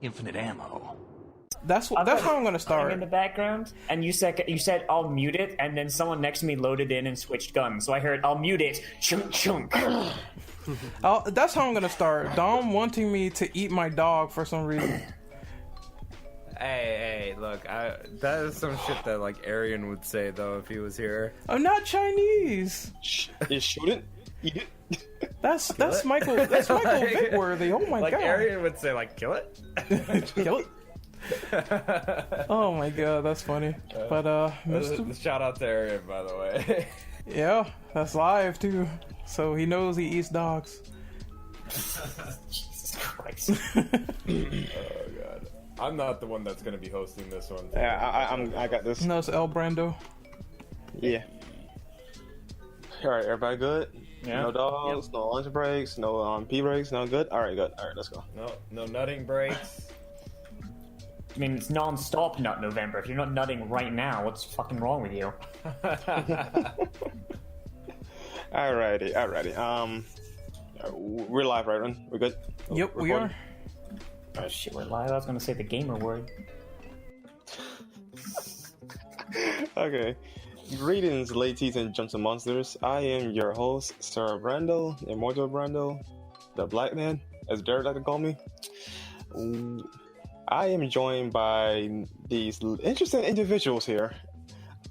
Infinite ammo. That's how I'm gonna start. In the background, and you said I'll mute it, and then someone next to me loaded in and switched guns, so I heard I'll mute it. Chunk chunk. That's how I'm gonna start. Dom wanting me to eat my dog for some reason. Hey, look, that is some shit that like Arian would say though if he was here. I'm not Chinese. You shouldn't eat it. That's Michael. That's Michael Vickworthy. Oh my like god. Like Arian would say, like, kill it. Kill it. Oh my god, that's funny. But Mr. Shout out to Arian, by the way. Yeah, that's live too. So he knows he eats dogs. Jesus Christ. Oh god. I'm not the one that's gonna be hosting this one. Yeah, I got this. No, it's El Brando. Yeah. All right, everybody good? Yeah. No dogs, no lunch breaks, no pee breaks, no good. All right, good. All right, let's go. No nutting breaks. I mean, it's non-stop nut November. If you're not nutting right now, what's fucking wrong with you? Alrighty. We're live, right, Ron? We're good? Yep, we are. Oh shit, we're live. I was gonna say the gamer word. Okay. Greetings, ladies and gentlemen monsters. I am your host, Sir Brando, Immortal Brando, the Black Man, as Derek like to call me. I am joined by these interesting individuals here.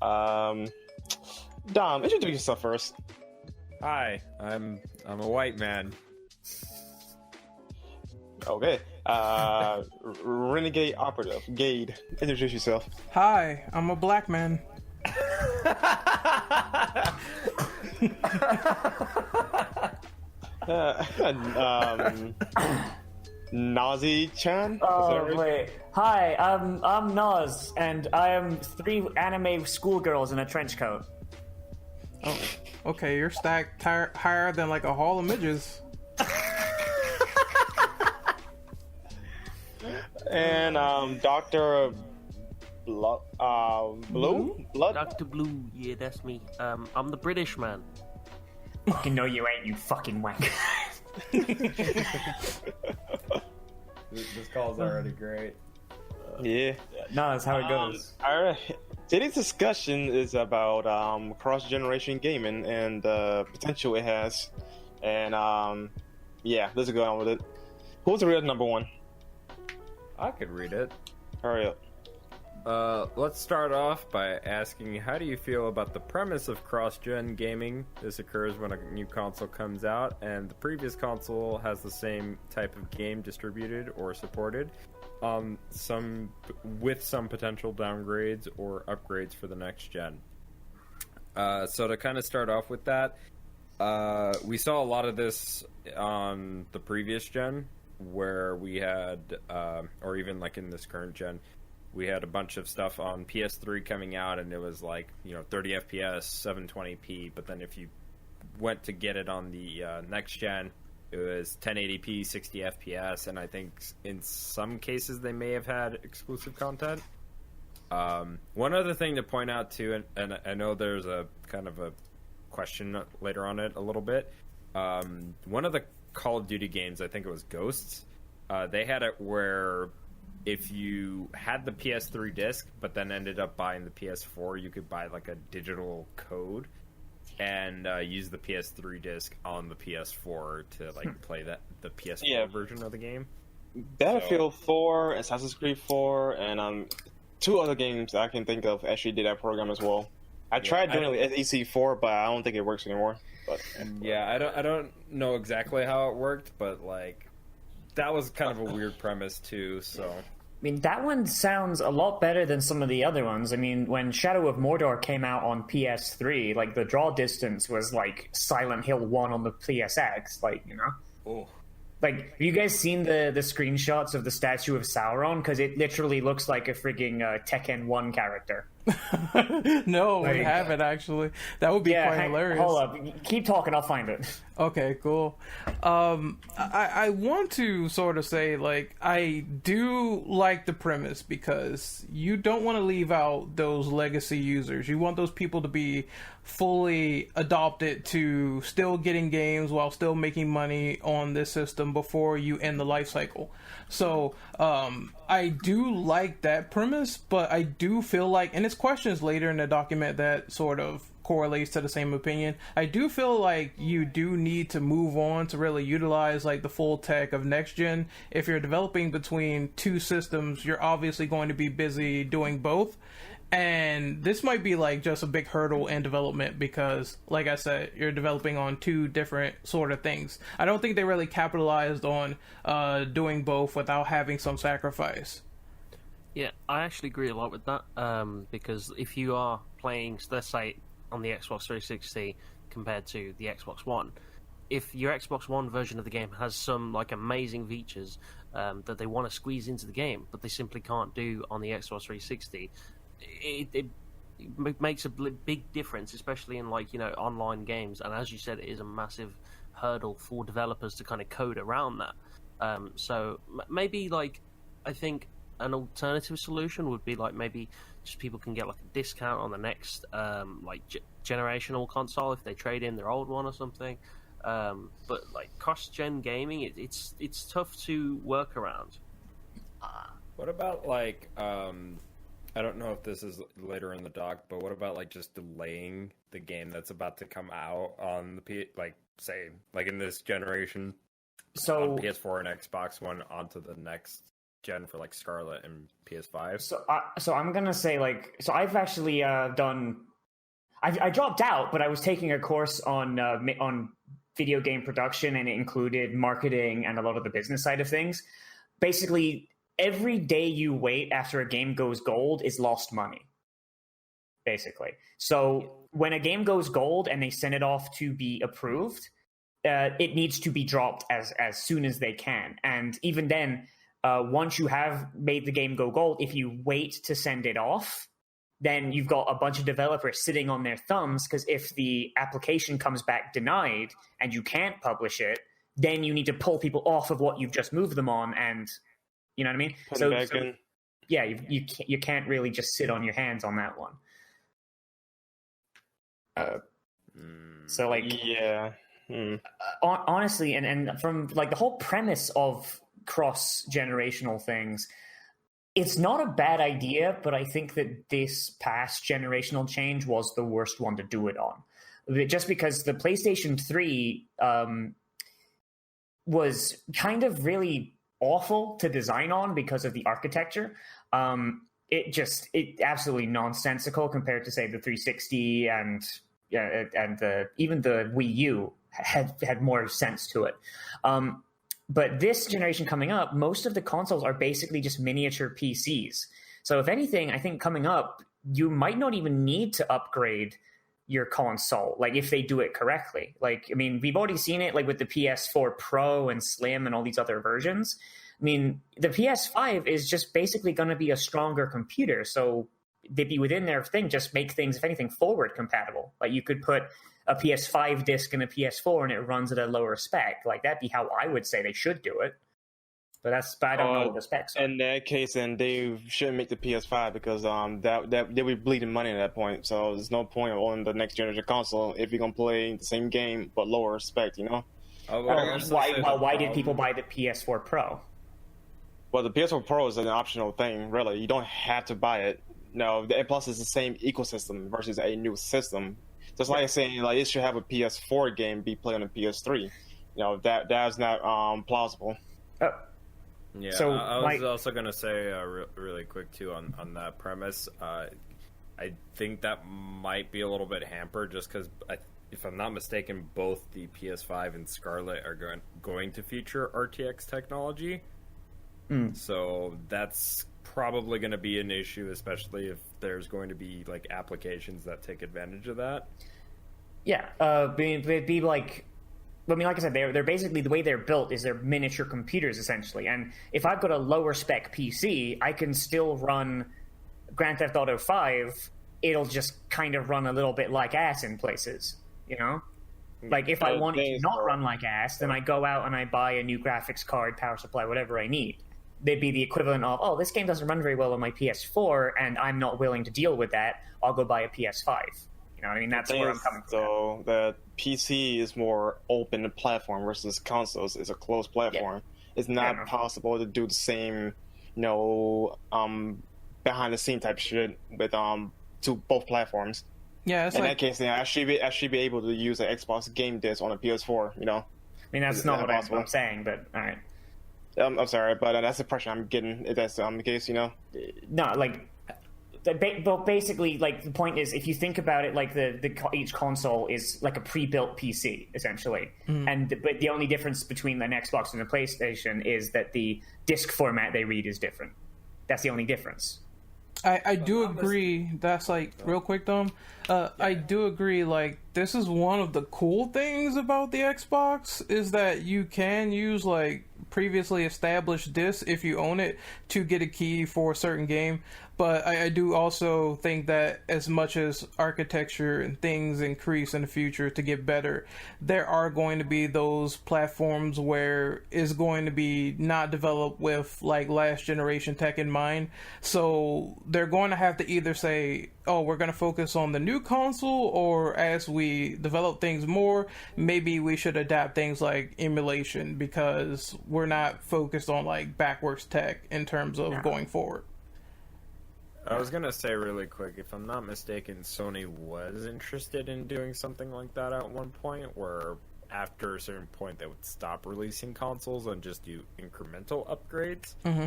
Dom, introduce yourself first. Hi, I'm a white man. Okay. Renegade Operative, Gade, introduce yourself. Hi, I'm a black man. Nazi-chan? Oh wait. Hi, I'm Naz, and I am 3 anime schoolgirls in a trench coat. Oh, okay, you're stacked higher than like a hall of midges. And Dr. Blue? Blood? Dr. Blue, yeah, that's me. I'm the British man. Fucking no, you ain't, you fucking wank. This call's already great. Yeah. No, that's how it goes. Alright. Today's discussion is about cross-generation gaming and the potential it has. And yeah, let's go on with it. Who's the real number one? I could read it. Hurry up. Let's start off by asking, how do you feel about the premise of cross-gen gaming? This occurs when a new console comes out and the previous console has the same type of game distributed or supported, with some potential downgrades or upgrades for the next gen. So to kind of start off with that, we saw a lot of this on the previous gen, where we had, or even like in this current gen, we had a bunch of stuff on PS3 coming out, and it was like, 30 FPS, 720p, but then if you went to get it on the next gen, it was 1080p, 60 FPS, and I think in some cases they may have had exclusive content. One other thing to point out too, and I know there's a kind of a question later on it a little bit, one of the Call of Duty games, I think it was Ghosts, they had it where if you had the PS3 disc but then ended up buying the PS4, you could buy like a digital code and use the PS3 disc on the PS4 to like play the PS4 version of the game. Battlefield 4, Assassin's Creed 4, and 2 other games I can think of actually did that program as well. I tried doing it with EC4, but I don't think it works anymore. But yeah, I don't know exactly how it worked, but like that was kind of a weird premise too. So I mean, that one sounds a lot better than some of the other ones. I mean, when Shadow of Mordor came out on PS3, like the draw distance was like Silent Hill 1 on the PSX, like, Oh. Like, have you guys seen the screenshots of the statue of Sauron? Because it literally looks like a frigging Tekken 1 character. No, we Like- haven't actually. That would be quite hilarious. Hold up. Keep talking, I'll find it. Okay, cool. I want to sort of say, like, I do like the premise because you don't want to leave out those legacy users. You want those people to be fully adopted to still getting games while still making money on this system before you end the life cycle. So, I do like that premise, but I do feel like, and it's questions later in the document that sort of correlates to the same opinion. I do feel like you do need to move on to really utilize like the full tech of next gen. If you're developing between two systems, you're obviously going to be busy doing both. And this might be like just a big hurdle in development because, like I said, you're developing on two different sort of things. I don't think they really capitalized on doing both without having some sacrifice. Yeah, I actually agree a lot with that. Because if you are playing, let's say, on the Xbox 360 compared to the Xbox One, if your Xbox One version of the game has some like amazing features that they want to squeeze into the game, but they simply can't do on the Xbox 360, it makes a big difference, especially in like, you know, online games. And as you said, it is a massive hurdle for developers to kind of code around that. So maybe like, I think an alternative solution would be like maybe just people can get like a discount on the next generational console if they trade in their old one or something. But like cross-gen gaming, it's tough to work around. What about like I don't know if this is later in the doc, but what about like just delaying the game that's about to come out on the say like in this generation, So on PS4 and Xbox One onto the next gen for like Scarlet and PS5? So I'm gonna say I've actually done. I dropped out, but I was taking a course on video game production, and it included marketing and a lot of the business side of things. Basically, every day you wait after a game goes gold is lost money. Basically, so when a game goes gold and they send it off to be approved, it needs to be dropped as soon as they can, and even then. Once you have made the game go gold, if you wait to send it off, then you've got a bunch of developers sitting on their thumbs, because if the application comes back denied and you can't publish it, then you need to pull people off of what you've just moved them on, and you know what I mean? Put it back in. Yeah, you can't really just sit on your hands on that one. So like, yeah. Honestly, and from like the whole premise of cross-generational things, it's not a bad idea, but I think that this past generational change was the worst one to do it on. Just because the PlayStation 3 was kind of really awful to design on because of the architecture. It absolutely nonsensical compared to, say, the 360 and even the Wii U had more sense to it. But this generation coming up, most of the consoles are basically just miniature PCs. So if anything, I think coming up, you might not even need to upgrade your console, like if they do it correctly. Like, I mean, we've already seen it like with the PS4 Pro and Slim and all these other versions. I mean, the PS5 is just basically going to be a stronger computer. So they'd be within their thing, just make things, if anything, forward compatible. Like you could put a PS5 disc in a PS4 and it runs at a lower spec. Like that'd be how I would say they should do it. But I don't know what the specs are. In that case, then they shouldn't make the PS5 because that they'll be bleeding money at that point. So there's no point on the next generation console if you're gonna play the same game but lower spec, you know. Why did people buy the PS4 Pro? Well, the PS4 Pro is an optional thing, really. You don't have to buy it. No, and plus it's the same ecosystem versus a new system. Just like saying, like it should have a PS4 game be played on a PS3. You know, that's not plausible. Yeah, so I was also going to say really quick, too, on that premise. I think that might be a little bit hampered just because, if I'm not mistaken, both the PS5 and Scarlet are going to feature RTX technology. So that's probably going to be an issue, especially if there's going to be like applications that take advantage of that. Yeah, be like, I mean, like I said, they're basically, the way they're built is they're miniature computers essentially. And if I've got a lower spec PC, I can still run Grand Theft Auto 5, it'll just kind of run a little bit like ass in places, you know? Like, if I want it to not run like ass, then I go out and I buy a new graphics card, power supply, whatever I need. They'd be the equivalent of, oh, this game doesn't run very well on my PS4, and I'm not willing to deal with that. I'll go buy a PS5. You know what I mean? That's where I'm coming from. So the PC is more open platform versus consoles is a closed platform. Yeah. It's not possible to do the same, behind the scene type shit with to both platforms. Yeah, in that case, I should be able to use an Xbox game disc on a PS4. I mean, that's not what I'm saying, but all right. I'm sorry, but that's the impression I'm getting. If that's the case, No, like, but basically, like, the point is, if you think about it, like each console is like a pre-built PC essentially, but the only difference between an Xbox and a PlayStation is that the disc format they read is different. That's the only difference. I do agree. That's like real quick, Dom. I do agree. Like, this is one of the cool things about the Xbox is that you can use like previously established discs if you own it to get a key for a certain game. But I do also think that as much as architecture and things increase in the future to get better, there are going to be those platforms where it's going to be not developed with like last generation tech in mind. So they're going to have to either say, oh, we're going to focus on the new console, or as we develop things more, maybe we should adapt things like emulation because we're not focused on like backwards tech in terms of going forward. I was going to say really quick, if I'm not mistaken, Sony was interested in doing something like that at one point, where after a certain point they would stop releasing consoles and just do incremental upgrades. Mm-hmm.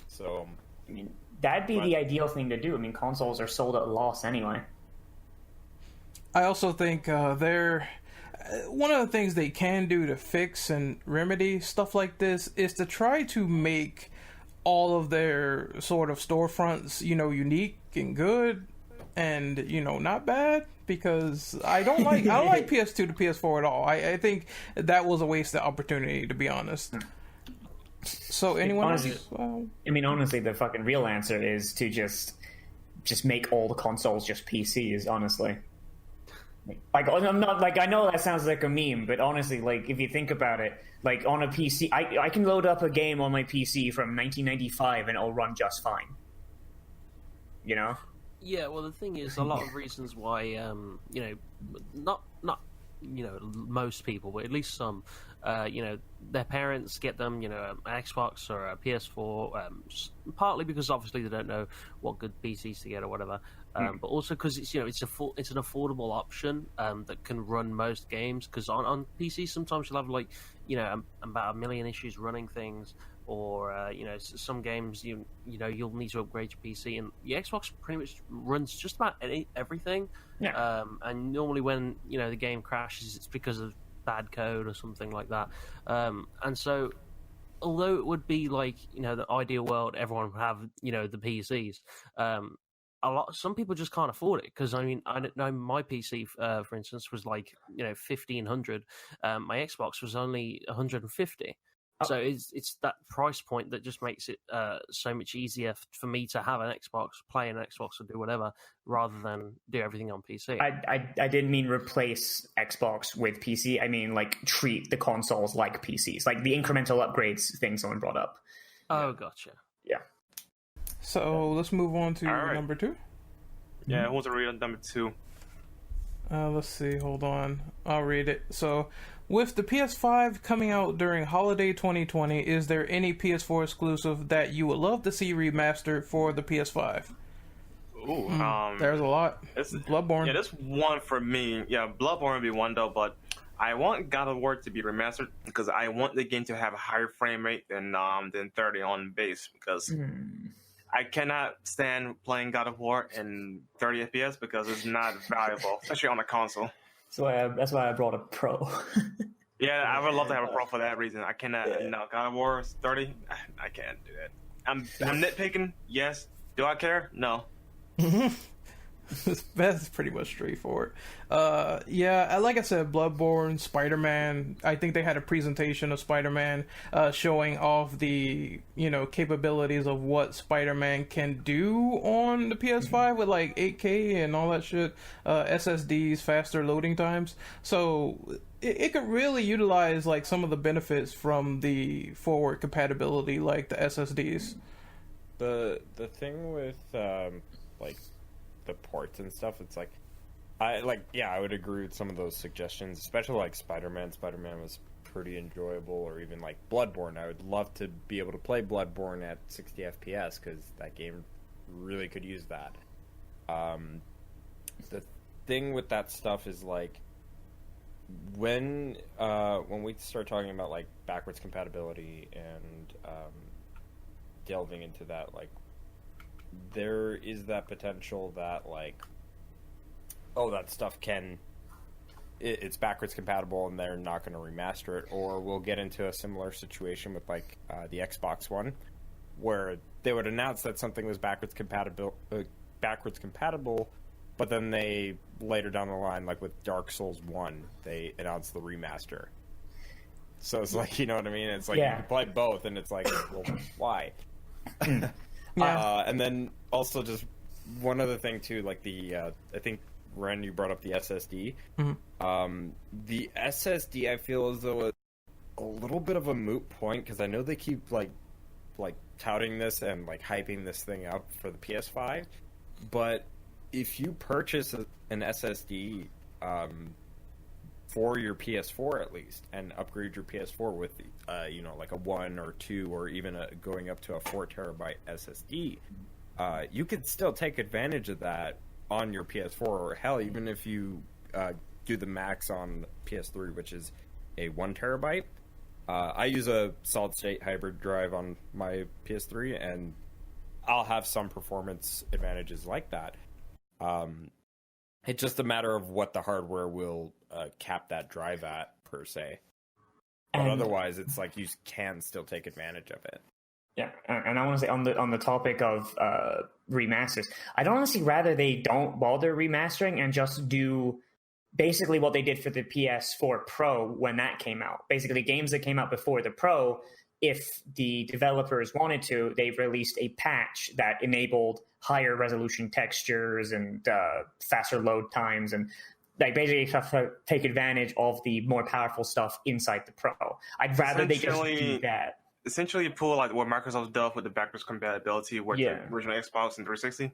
So, I mean, that'd be the ideal thing to do. I mean, consoles are sold at a loss anyway. I also think they're... one of the things they can do to fix and remedy stuff like this is to try to make all of their sort of storefronts, unique and good and, not bad, because I don't like PS2 to PS4 at all. I think that was a wasted opportunity, to be honest. So anyone else? I mean, honestly, the fucking real answer is to just make all the consoles just PCs, honestly. Like, I'm not, like, I know that sounds like a meme, but honestly, like, if you think about it, like, on a PC, I can load up a game on my PC from 1995 and it'll run just fine. Yeah, well, the thing is, a lot of reasons why, not most people, but at least some, their parents get them, an Xbox or a PS4, partly because obviously they don't know what good PCs to get or whatever, but also because it's an affordable option that can run most games. Because on PC sometimes you'll have like about 1 million issues running things, or some games you'll need to upgrade your PC, and the Xbox pretty much runs just about everything. Yeah. And normally when the game crashes, it's because of bad code or something like that. And so, although it would be like the ideal world, everyone would have the PCs. Some people just can't afford it, because I mean, I don't know, my PC for instance was like 1,500. My Xbox was only 150. So it's that price point that just makes it so much easier for me to have an Xbox, play an Xbox, or do whatever, rather than do everything on PC. I didn't mean replace Xbox with PC. I mean, like, treat the consoles like PCs, like the incremental upgrades thing someone brought up. Oh, gotcha. Yeah. So let's move on to number 2. Yeah, who wants to read on number 2? Let's see. Hold on. I'll read it. So, with the PS5 coming out during holiday 2020, is there any PS4 exclusive that you would love to see remastered for the PS5? Ooh, there's a lot. Bloodborne. Yeah, there's one for me. Yeah, Bloodborne would be one though, but I want God of War to be remastered because I want the game to have a higher frame rate than 30 on base, because I cannot stand playing God of War in 30 FPS because it's not valuable, especially on a console. So that's why I brought a Pro. Yeah, I would love to have a Pro for that reason. I cannot. God of War is 30. I can't do that. I'm nitpicking. Yes. Do I care? No. That's pretty much straightforward. Yeah, like I said, Bloodborne, Spider-Man. I think they had a presentation of Spider-Man showing off the capabilities of what Spider-Man can do on the PS5 with like 8K and all that shit, SSDs, faster loading times. So it could really utilize like some of the benefits from the forward compatibility, like the SSDs. The thing with like the ports and stuff, it's like I would agree with some of those suggestions, especially like Spider-Man. Spider-Man was pretty enjoyable, or even like Bloodborne. I would love to be able to play Bloodborne at 60 FPS because that game really could use that. The thing with that stuff is like when we start talking about like backwards compatibility and delving into that, like there is that potential that like that stuff it's backwards compatible and they're not going to remaster it, or we'll get into a similar situation with like the Xbox One where they would announce that something was backwards compatible, but then they later down the line, like with Dark Souls 1, they announced the remaster. So it's like, you know what I mean? It's like you can play both, and it's like, well, why? Yeah. And then also just one other thing too, like the I think Ren, you brought up the SSD. Mm-hmm. The SSD, I feel as though it's a little bit of a moot point because I know they keep like touting this and like hyping this thing up for the PS5, but if you purchase an SSD for your PS4 at least, and upgrade your PS4 with like a 1 or 2 or even going up to a 4 terabyte SSD, you could still take advantage of that on your PS4, or hell, even if you do the max on PS3, which is a 1 terabyte. I use a solid state hybrid drive on my PS3, and I'll have some performance advantages like that. It's just a matter of what the hardware will cap that drive at, per se. But otherwise, it's like you can still take advantage of it. Yeah, and I want to say on the topic of remasters, I'd honestly rather they don't bother remastering and just do basically what they did for the PS4 Pro when that came out. Basically, games that came out before the Pro, if the developers wanted to, they've released a patch that enabled higher resolution textures and faster load times, and like basically have to take advantage of the more powerful stuff inside the Pro. I'd rather they just do that. Essentially, pull like what Microsoft does with the backwards compatibility with the original Xbox and 360.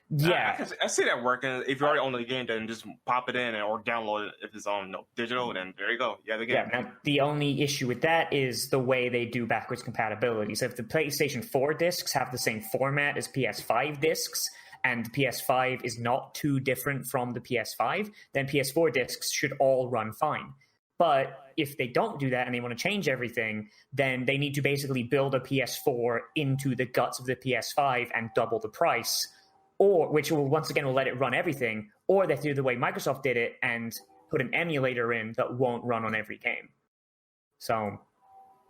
Yeah, I see that working. If you already own the game, then just pop it in or download it if it's on digital. Then there you go. You have the game. Yeah. Now the only issue with that is the way they do backwards compatibility. So if the PlayStation 4 discs have the same format as PS5 discs, and the PS5 is not too different from the PS5, then PS4 discs should all run fine. But if they don't do that and they want to change everything, then they need to basically build a PS4 into the guts of the PS5 and double the price, or which will once again will let it run everything, or they do the way Microsoft did it and put an emulator in that won't run on every game. So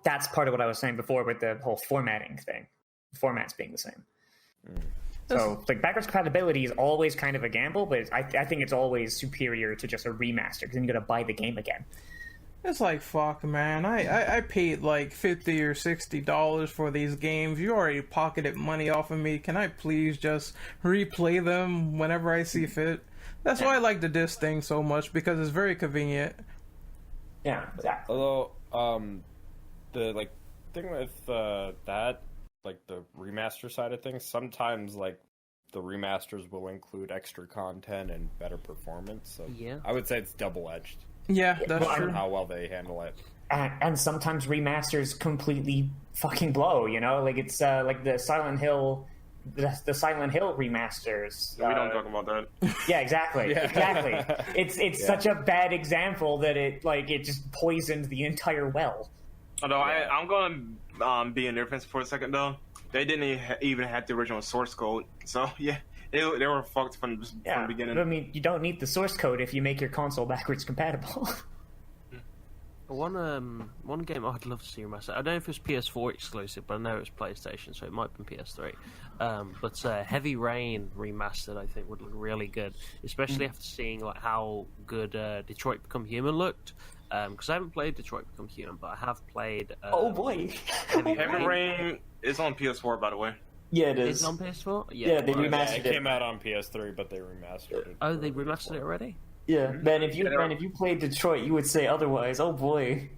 that's part of what I was saying before with the whole formatting thing, formats being the same. So like backwards compatibility is always kind of a gamble, but I think it's always superior to just a remaster because then you got to buy the game again. It's like, fuck, man. I paid like $50 or $60 for these games. You already pocketed money off of me. Can I please just replay them whenever I see fit? That's why I like the disc thing so much, because it's very convenient. Yeah. Although, the like thing with that, like the remaster side of things, sometimes like the remasters will include extra content and better performance. So Yeah. I would say it's double-edged. Yeah, that's Well, true. How well they handle it. And sometimes remasters completely fucking blow, you know? Like it's like the Silent Hill remasters. We don't talk about that. Yeah, exactly. Yeah. Exactly. It's such a bad example that it just poisoned the entire well. Although I'm going to be in their defense for a second, though. They didn't even have the original source code. So, yeah, they were fucked from the beginning. But I mean, you don't need the source code if you make your console backwards compatible. One game I'd love to see remastered. I don't know if it's PS4 exclusive, but I know it's PlayStation, so it might be PS3. But Heavy Rain remastered, I think, would look really good, especially after seeing like how good Detroit Become Human looked. Because I haven't played Detroit Become Human, but I have played. Oh boy, Heavy Rain is on PS4, by the way. yeah, it It's is. on PS4. Yeah, they Yeah, remastered it it. came out on PS3, but they remastered it. Oh, they remastered it already. Yeah, man, if you played Detroit, you would say otherwise. Oh boy.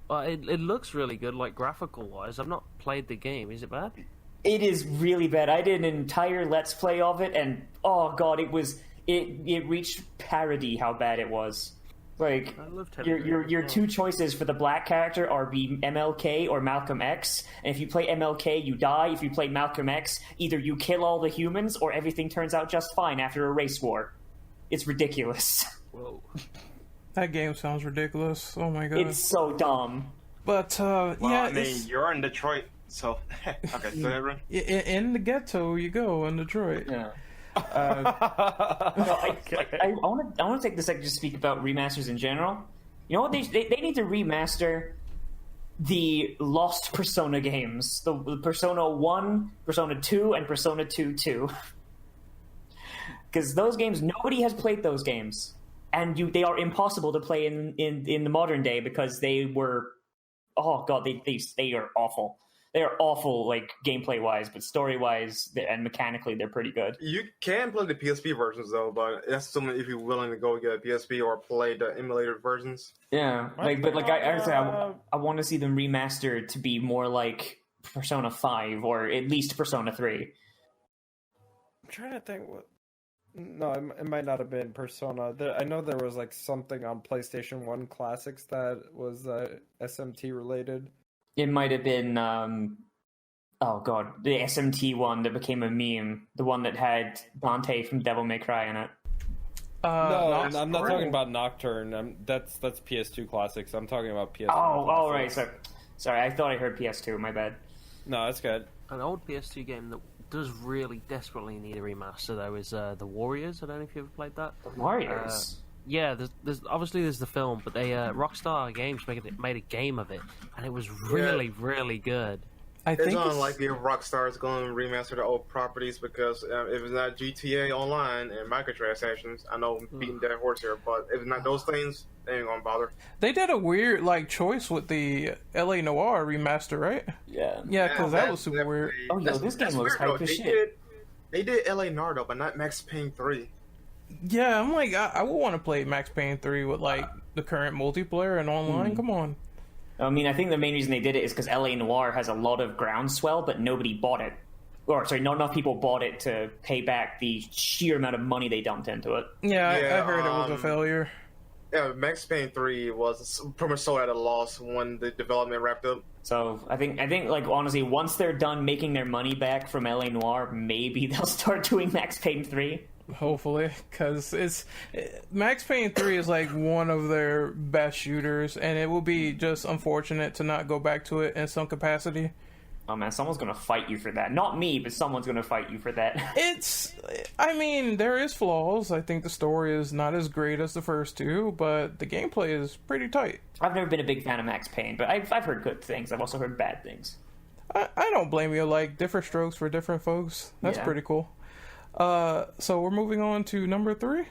Well, it looks really good, like graphical wise. I've not played the game. Is it bad? It is really bad. I did an entire Let's Play of it, and oh god, it reached parody how bad it was. Like I loved Heavy Rain your as well. two choices for the black character are be MLK or Malcolm X, and if you play MLK, you die. If you play Malcolm X, either you kill all the humans or everything turns out just fine after a race war. It's ridiculous. Whoa. That game sounds ridiculous. Oh my god. It's so dumb. But Well, yeah, I mean, it's- you're in Detroit, so okay. So everyone. in the ghetto you go in Detroit. Yeah. I want to take this second to speak about remasters in general. You know what? They need to remaster the lost Persona games, the Persona 1, Persona 2, and Persona 2 2. Because those games, nobody has played those games, and they are impossible to play in the modern day because they were, oh god, they are awful. They are awful, like gameplay wise, but story wise and mechanically, they're pretty good. You can play the PSP versions though, but that's assuming if you're willing to go get a PSP or play the emulated versions. Yeah, I want to see them remastered to be more like Persona 5 or at least Persona 3. I'm trying to think what. No, it might not have been Persona. I know there was like something on PlayStation 1 Classics that was SMT related. It might have been, oh god, the SMT one that became a meme. The one that had Dante from Devil May Cry in it. No, Nocturne. I'm not talking about Nocturne. That's PS2 Classics. I'm talking about PS1 Oh, Classics. right. Sorry, I thought I heard PS2. My bad. No, that's good. An old PS2 game that does really desperately need a remaster though is The Warriors. I don't know if you ever played that. Warriors. Yeah, there's obviously there's the film, but they Rockstar Games made a game of it, and it was really really good. I It's think unlikely if Rockstar is going to remaster the old properties because if it's not GTA Online and microtransactions, I know I'm beating dead horse here, but if it's not those things, they ain't gonna bother. they did a weird choice with the LA Noire remaster, right? Yeah. Yeah, because that was super definitely- weird. Oh, yo, this game looks weird, hype though. as shit. They did LA Noire though, but not Max Payne 3. Yeah, I'm like, I would want to play Max Payne 3 with the current multiplayer and online. Come on. I mean, I think the main reason they did it is because LA Noire has a lot of groundswell, but nobody bought it. Or, sorry, not enough people bought it to pay back the sheer amount of money they dumped into it. Yeah, I Yeah, heard it was a failure. Yeah, Max Payne 3 was pretty much sold at a loss when the development wrapped up. So I think, like, honestly, once they're done making their money back from LA Noire, maybe they'll start doing Max Payne 3. Hopefully, because Max Payne 3 is like one of their best shooters, and it will be just unfortunate to not go back to it in some capacity. Oh man, someone's gonna fight you for that. Not me, but someone's gonna fight you for that. I mean, there is flaws. I think the story is not as great as the first two, but the gameplay is pretty tight. I've never been a big fan of Max Payne, but I've heard good things. I've also heard bad things. I don't blame you. Like, different strokes for different folks. That's Yeah. pretty cool. So we're moving on to number 3.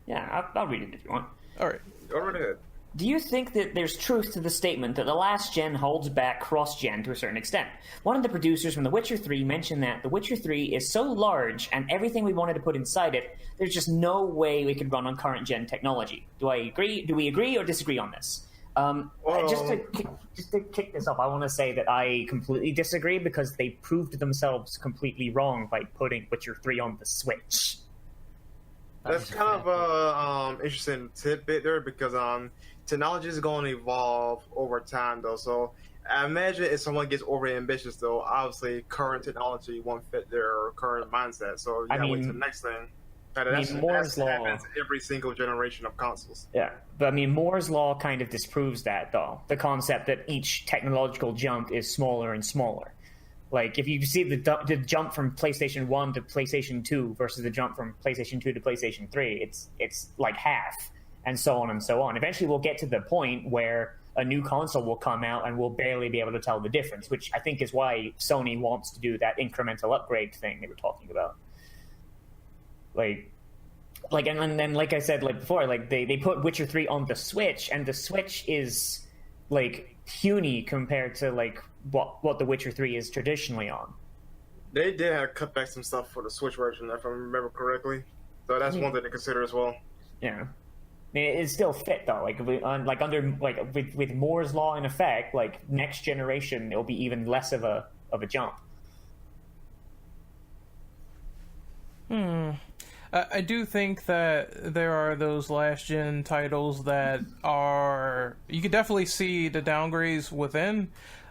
Yeah, I'll read it if you want. All right. Go right ahead. Do you think that there's truth to the statement that the last gen holds back cross-gen to a certain extent? One of the producers from The Witcher 3 mentioned that The Witcher 3 is so large and everything we wanted to put inside it, there's just no way we could run on current-gen technology. Do I agree? Do we agree or disagree on this? Just to kick this off, I want to say that I completely disagree because they proved themselves completely wrong by putting Witcher 3 on the Switch. That's kind of a interesting tidbit there because technology is going to evolve over time though. So I imagine if someone gets over ambitious though, obviously current technology won't fit their current mindset. So you gotta wait to the next thing. Moore's That law happens every single generation of consoles. Yeah, but I mean, Moore's law kind of disproves that, though. The concept that each technological jump is smaller and smaller. Like, if you see the jump from PlayStation 1 to PlayStation 2 versus the jump from PlayStation 2 to PlayStation 3, it's like half. and so on and so on. Eventually, we'll get to the point where a new console will come out and we'll barely be able to tell the difference, which I think is why Sony wants to do that incremental upgrade thing they were talking about. And then like I said before, they put Witcher 3 on the Switch, and the Switch is puny compared to what the Witcher 3 is traditionally on. They did have to cut back some stuff for the Switch version, if I remember correctly. So that's one thing to consider as well. Yeah, I mean, it's still fit though. With Moore's law in effect, next generation it'll be even less of a jump. I do think that there are those last gen titles that are, you could definitely see the downgrades within.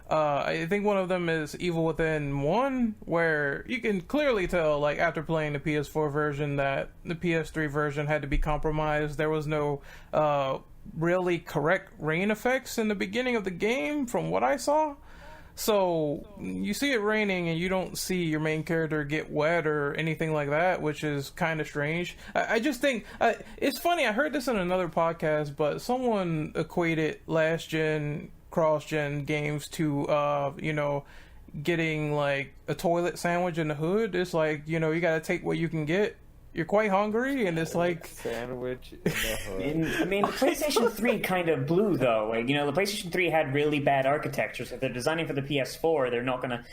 I think one of them is Evil Within 1, where you can clearly tell, after playing the PS4 version, that the PS3 version had to be compromised. There was no really correct rain effects in the beginning of the game, from what I saw. So you see it raining and you don't see your main character get wet or anything like that, which is kind of strange. I just think it's funny. I heard this in another podcast, but someone equated last gen, cross gen games to getting a toilet sandwich in the hood. It's you got to take what you can get. You're quite hungry, and it's sandwich in the hood. I mean, the PlayStation 3 kind of blew, though. The PlayStation 3 had really bad architecture, so if they're designing for the PS4, they're not gonna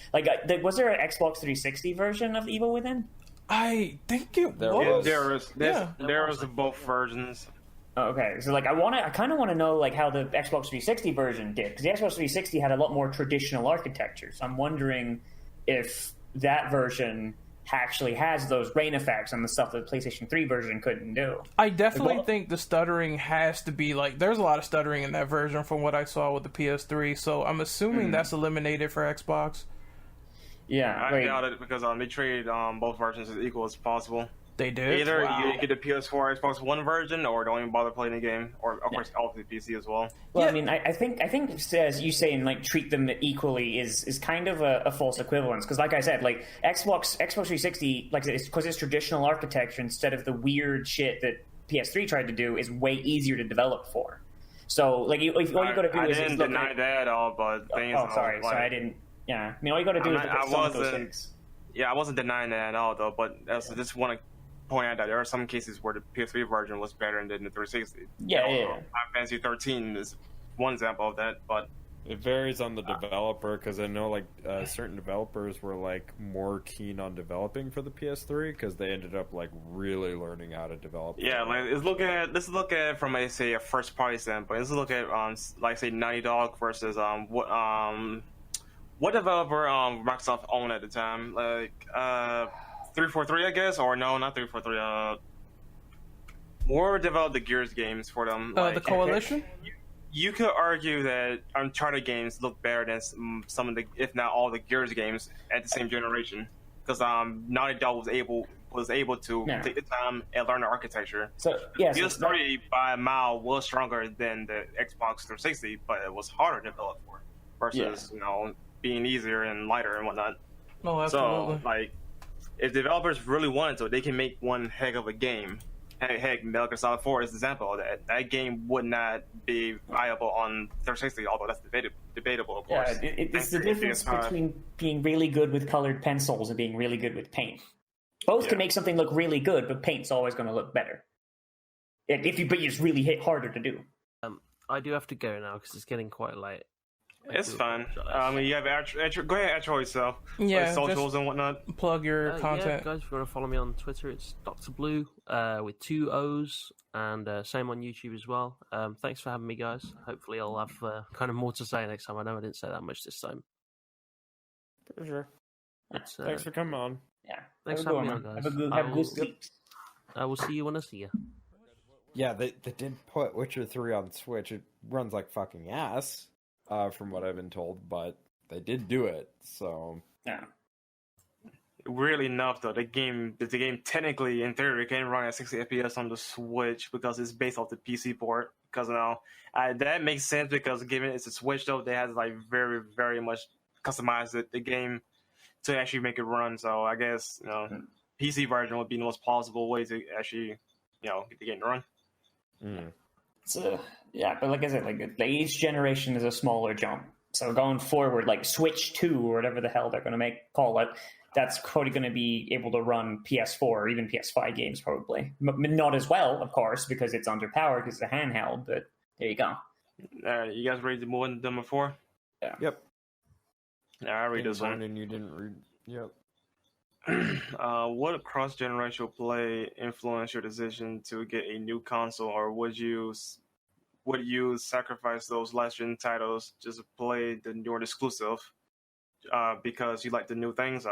was there an Xbox 360 version of Evil Within? I think it was. was. There was both versions. Okay, so I kind of want to know how the Xbox 360 version did, because the Xbox 360 had a lot more traditional architecture. So I'm wondering if that version actually has those rain effects and the stuff that the PlayStation 3 version couldn't do. I definitely think the stuttering has to be there's a lot of stuttering in that version from what I saw with the PS3, so I'm assuming that's eliminated for Xbox. Yeah, I doubt it, because they treated both versions as equal as possible. They did? Either you get the PS4 Xbox One version, or don't even bother playing the game, or of course all the PC as well. Well, yeah. I mean, I think as you saying treat them equally is kind of a false equivalence, because like I said, Xbox 360, because it's traditional architecture instead of the weird shit that PS3 tried to do, is way easier to develop for. So all you got to do I is didn't deny that at all, but things. Sorry, I didn't. Yeah, I mean, all you got to do is look at some of those things. Yeah, I wasn't denying that at all, though. But I just want to point out that there are some cases where the PS3 version was better than the 360. Yeah. Final Fantasy 13 is one example of that, but it varies on the developer, because I know certain developers were more keen on developing for the PS3 because they ended up really learning how to develop. Yeah, let's look at it from a first party standpoint. Let's look at say Naughty Dog versus what developer Microsoft owned at the time, 343, I guess, or no, not 343. More developed the Gears games for them. The Coalition? You could argue that Uncharted games look better than some of the, if not all, the Gears games at the same generation, because Naughty Dog was able to take the time and learn the architecture. So yes, Gears 3 by a mile was stronger than the Xbox 360, but it was harder to develop for versus being easier and lighter and whatnot. Oh, absolutely. So if developers really wanted to, they can make one heck of a game. Heck, Metal Gear Solid 4 is an example of that. That game would not be viable on 360, although that's debatable, of course. Yeah, it's the difference between being really good with colored pencils and being really good with paint. Both can make something look really good, but paint's always going to look better. But you just really hit harder to do. I do have to go now because it's getting quite late. It's fine. You have go ahead, intro yourself. Yeah, socials and whatnot. Plug your content. Yeah, guys, if you want to follow me on Twitter, it's Dr. Blue with 2 O's, and same on YouTube as well. Thanks for having me, guys. Hopefully, I'll have kind of more to say next time. I know I didn't say that much this time. For sure. Thanks for coming on. Yeah. Thanks for having me on, guys. Have good sleep. I will see you when I see you. Yeah, they did put Witcher 3 on Switch. It runs like fucking ass. From what I've been told, but they did do it, so yeah. Weirdly enough, though, the game technically, in theory, can run at 60 FPS on the Switch because it's based off the PC port. Because that makes sense, because given it's a Switch, though, they have very, very much customized the game to actually make it run. So I guess PC version would be the most plausible way to actually get the game to run. Yeah, but like I said, like each generation is a smaller jump. So going forward, like Switch 2 or whatever the hell they're going to call it, that's probably going to be able to run PS4 or even PS5 games probably. Not as well, of course, because it's underpowered because it's a handheld. But there you go. You guys ready to move into number 4? Yeah. Yep. I read this one. And you didn't read. Yep. What cross-generational play influenced your decision to get a new console, or would you sacrifice those last-gen titles just to play the newer exclusive because you like the new things?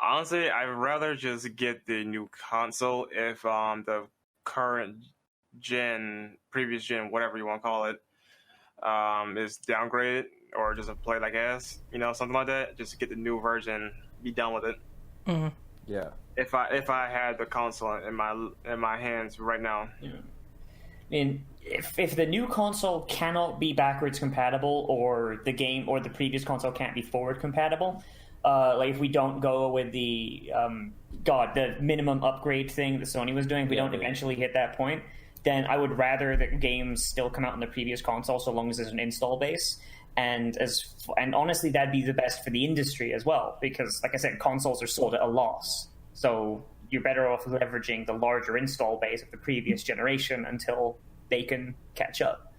Honestly, I'd rather just get the new console if the current gen, previous gen, whatever you want to call it, is downgraded or just a play like ass, something like that. Just to get the new version, be done with it. Mm-hmm. Yeah. If I had the console in my hands right now. Yeah. I mean, if the new console cannot be backwards compatible, or the game or the previous console can't be forward compatible, like if we don't go with the the minimum upgrade thing that Sony was doing, if we don't eventually hit that point, then I would rather that games still come out on the previous console so long as there's an install base. And honestly, that'd be the best for the industry as well, because, like I said, consoles are sold at a loss. So you're better off leveraging the larger install base of the previous generation until they can catch up.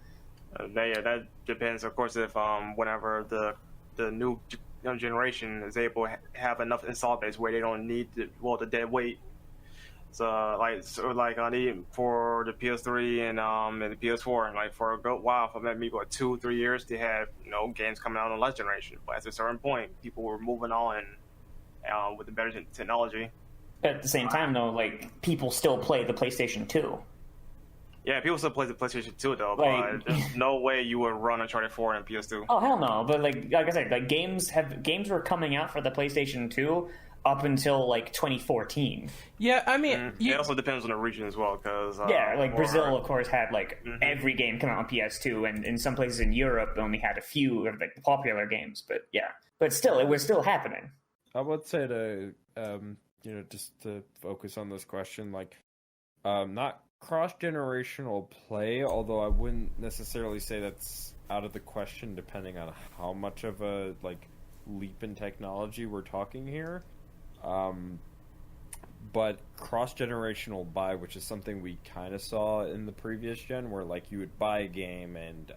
That depends, of course, if whenever the new generation is able to have enough install base where they don't need the dead weight. So I need for the PS3 and the PS4, like for a good while, for maybe 2-3 years, they had games coming out on the last generation. But at a certain point, people were moving on with the better technology. But at the same time, though, like people still play the PlayStation 2. Yeah, people still play the PlayStation 2 though, like, but there's no way you would run Uncharted 4 on PS2. Oh hell no! But like I said, like games were coming out for the PlayStation 2 up until like 2014. Yeah, I mean, it also depends on the region as well, because Brazil, of course, had like every game come out on PS2, and in some places in Europe, they only had a few of like the popular games. But still, it was still happening. I would say to just to focus on this question, like not cross-generational play, although I wouldn't necessarily say that's out of the question, depending on how much of a leap in technology we're talking here. But cross-generational buy, which is something we kind of saw in the previous gen, where you would buy a game, and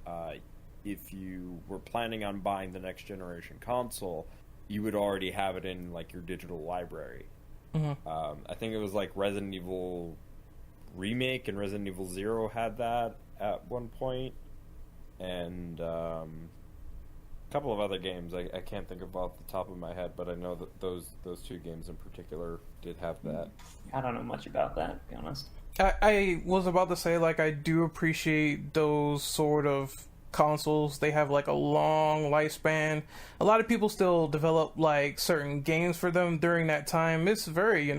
if you were planning on buying the next generation console, you would already have it in your digital library. Mm-hmm. I think it was Resident Evil Remake and Resident Evil 0 had that at one point, and a couple of other games I can't think of off the top of my head, but I know that those two games in particular did have that. I don't know much about that, to be honest. I was about to say, I do appreciate those sort of consoles. They have a long lifespan. A lot of people still develop certain games for them during that time. It's very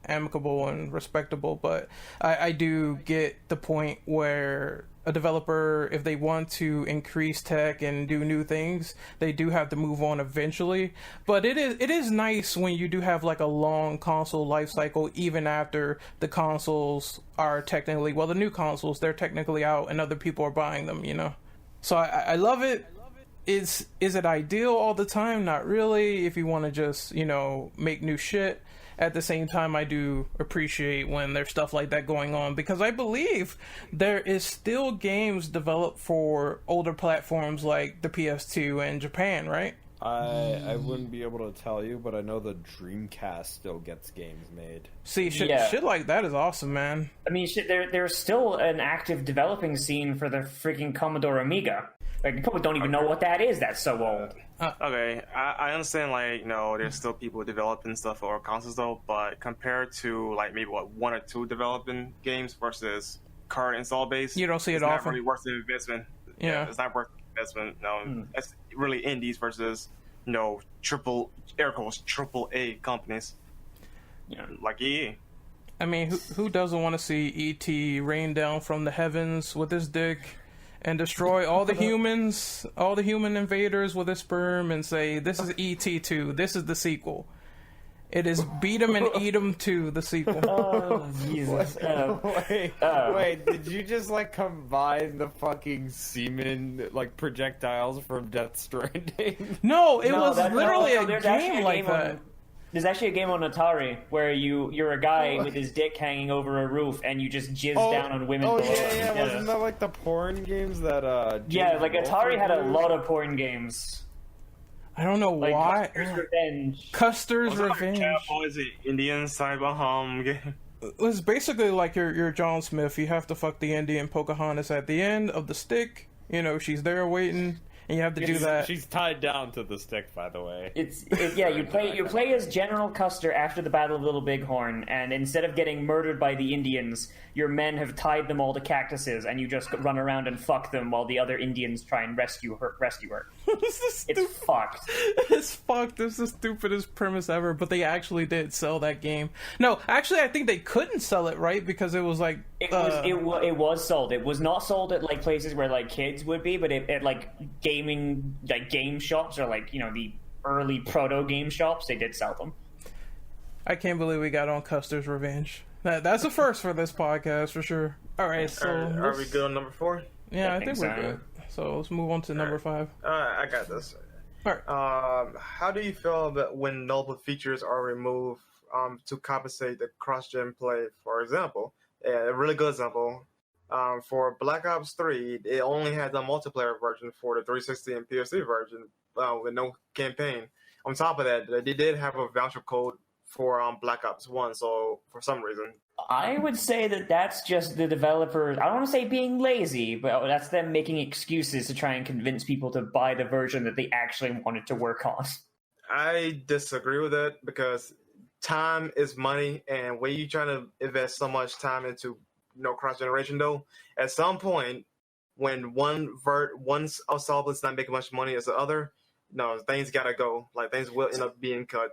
amicable and respectable, but I do get the point where a developer, if they want to increase tech and do new things, they do have to move on eventually. But it is nice when you do have a long console life cycle, even after the consoles are technically, the new consoles, they're technically out and other people are buying them, So I love it. Is it ideal all the time? Not really. If you want to just, make new shit. At the same time, I do appreciate when there's stuff like that going on, because I believe there is still games developed for older platforms like the PS2 in Japan, right? I wouldn't be able to tell you, but I know the Dreamcast still gets games made. See, shit like that is awesome, man. I mean, there's still an active developing scene for the freaking Commodore Amiga. People don't even know what that is. That's so old. Okay, I understand. There's still people developing stuff for consoles though, but compared to maybe one or two developing games versus current install base, you don't see it it's often. Not really worth the investment. Yeah, it's not worth the investment. No, That's really indies versus triple A companies. Yeah, like EA. I mean, who doesn't want to see E.T. rain down from the heavens with his dick and destroy all the humans, all the human invaders with his sperm, and say, this is E.T. 2, this is the sequel. It is Beat 'em and Eat 'em 2, the sequel. Oh, Jesus. Wait, did you just like combine the fucking semen like projectiles from Death Stranding? No, it No, was literally a there's actually game like that. There's actually a game on Atari where you're a guy with his dick hanging over a roof and you just jizz down on women below. Yeah, wasn't that like the porn games that Yeah, like James Atari had a Wolford lot of porn games. I don't know Like why. Custer's Revenge. Custer's Revenge. Cowboys, the Indian cyber home game. It was basically like you're John Smith. You have to fuck the Indian Pocahontas at the end of the stick. You know, she's there waiting, and you have to do that. She's tied down to the stick, by the way. You play as General Custer after the Battle of Little Bighorn, and instead of getting murdered by the Indians, your men have tied them all to cactuses, and you just run around and fuck them while the other Indians try and rescue her. It's fucked. It's fucked. It's the stupidest premise ever. But they actually did sell that game. No, actually, I think they couldn't sell it, right? Because it was like It was sold. It was not sold at like places where like kids would be, but at like gaming, like game shops or like the early proto game shops, they did sell them. I can't believe we got on Custer's Revenge. That's a first for this podcast for sure. All right, so Are we good on number 4? Yeah, I think think we're so. good. So let's move on to number 5. I got this. All right. How do you feel about when nullable features are removed to compensate the cross-gen play? For example, a really good example, for Black Ops 3, it only had the multiplayer version for the 360 and PS3 version with no campaign. On top of that, they did have a voucher code for Black Ops 1, so for some reason. I would say that that's just the developers. I don't want to say being lazy, but that's them making excuses to try and convince people to buy the version that they actually wanted to work on. I disagree with that because time is money, and when you trying to invest so much time into cross generation, though, at some point when one's solve is not making much money as the other, things gotta go. Like things will end up being cut.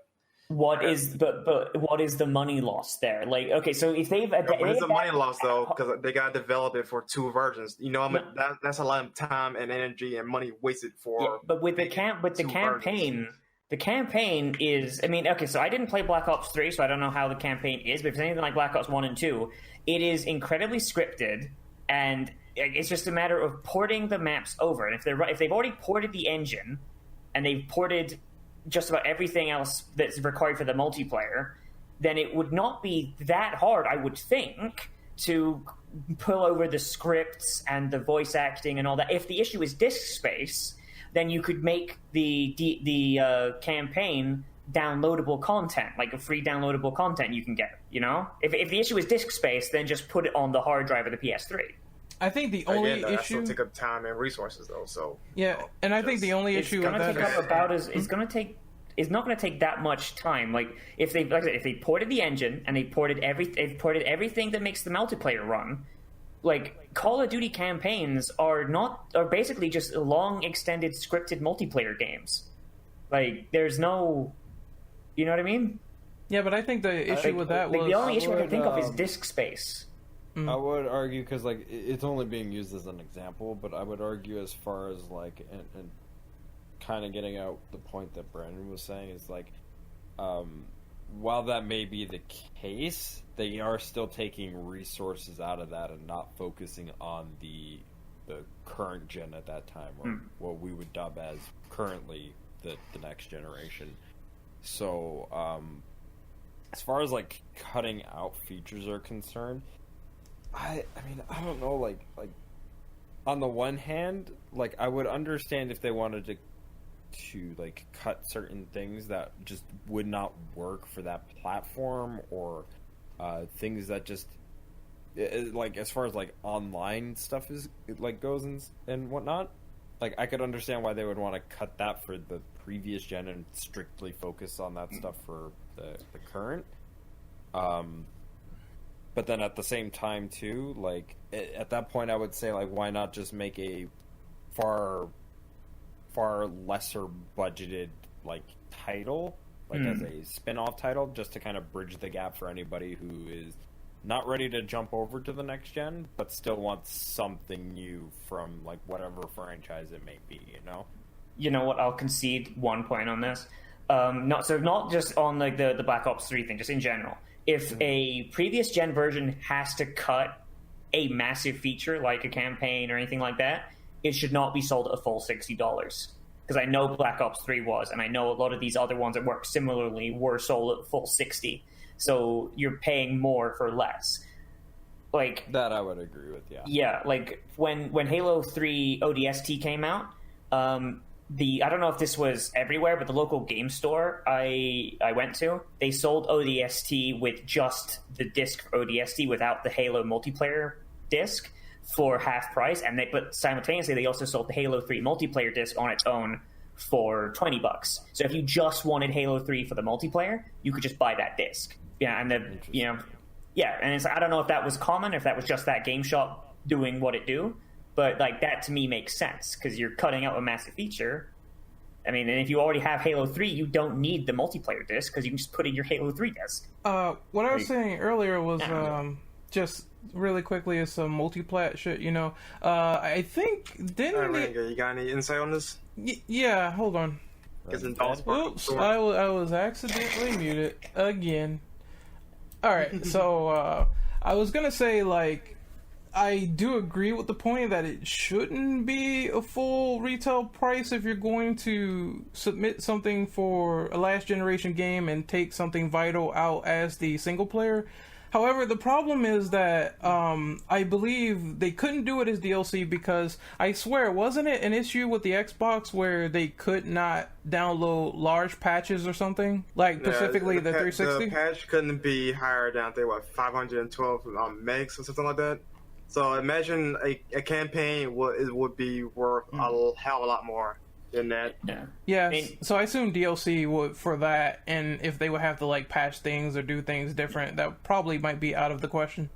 What is the money loss there? Like, okay, so if they've It's a money loss though because they gotta develop it for 2 versions. That's a lot of time and energy and money wasted for. Yeah, but with the campaign. The campaign is, okay, so I didn't play Black Ops 3, so I don't know how the campaign is, but if it's anything like Black Ops 1 and 2, it is incredibly scripted, and it's just a matter of porting the maps over. And if they've already ported the engine, and they've ported just about everything else that's required for the multiplayer, then it would not be that hard, I would think, to pull over the scripts and the voice acting and all that. If the issue is disk space, then you could make the campaign downloadable content, like a free downloadable content you can get, If the issue is disk space, then just put it on the hard drive of the PS3. I think the only That issue still take up time and resources though. So and I think the only issue with that is it's not going to take that much time. Like if they ported the engine and they've ported everything that makes the multiplayer run, like Call of Duty campaigns are basically just long extended scripted multiplayer games. Like there's no, you know what I mean? Yeah, but I think the issue with that was the only issue I can think of is disk space. I would argue because like it's only being used as an example, but I would argue as far as like and kind of getting out the point that Brandon was saying is like, while that may be the case, they are still taking resources out of that and not focusing on the current gen at that time, or what we would dub as currently the next generation. So as far as like cutting out features are concerned, I mean, I don't know, like on the one hand, like I would understand if they wanted to like cut certain things that just would not work for that platform, or things that just like as far as like online stuff is like goes and whatnot. Like I could understand why they would want to cut that for the previous gen and strictly focus on that stuff for the current. But then at the same time, too, like, at that point, I would say, like, why not just make a far lesser budgeted, like, title, like, as a spin-off title, just to kind of bridge the gap for anybody who is not ready to jump over to the next gen, but still wants something new from, like, whatever franchise it may be, You know what? I'll concede one point on this. Not just on like the Black Ops 3 thing, just in general. If a previous gen version has to cut a massive feature like a campaign or anything like that, it should not be sold at a full $60. Because I know Black Ops 3 was, and I know a lot of these other ones that work similarly were sold at full 60. So you're paying more for less. Like That I would agree with, yeah. yeah, like when Halo 3 ODST came out, I don't know if this was everywhere, but the local game store I went to, they sold ODST with just the disc for ODST without the Halo multiplayer disc for half price, but simultaneously they also sold the Halo 3 multiplayer disc on its own for $20. So if you just wanted Halo 3 for the multiplayer, you could just buy that disc. Yeah, and and it's I don't know if that was common, if that was just that game shop doing what it do. But like that to me makes sense because you're cutting out a massive feature. I mean, and if you already have Halo 3, you don't need the multiplayer disc because you can just put in your Halo 3 disc. What I was saying earlier was just really quickly is some multiplat shit. I think You got any insight on this? Yeah, hold on. Oops, I was accidentally muted again. All right, so I was gonna say like. I do agree with the point that it shouldn't be a full retail price if you're going to submit something for a last generation game and take something vital out as the single player. However, the problem is that I believe they couldn't do it as DLC because I swear, wasn't it an issue with the Xbox where they could not download large patches or something? Like specifically the 360? The patch couldn't be higher than, I think, 512 megs or something like that? So imagine a campaign would be worth a hell of a lot more than that. Yeah. So I assume DLC would for that, and if they would have to like patch things or do things different, that probably might be out of the question.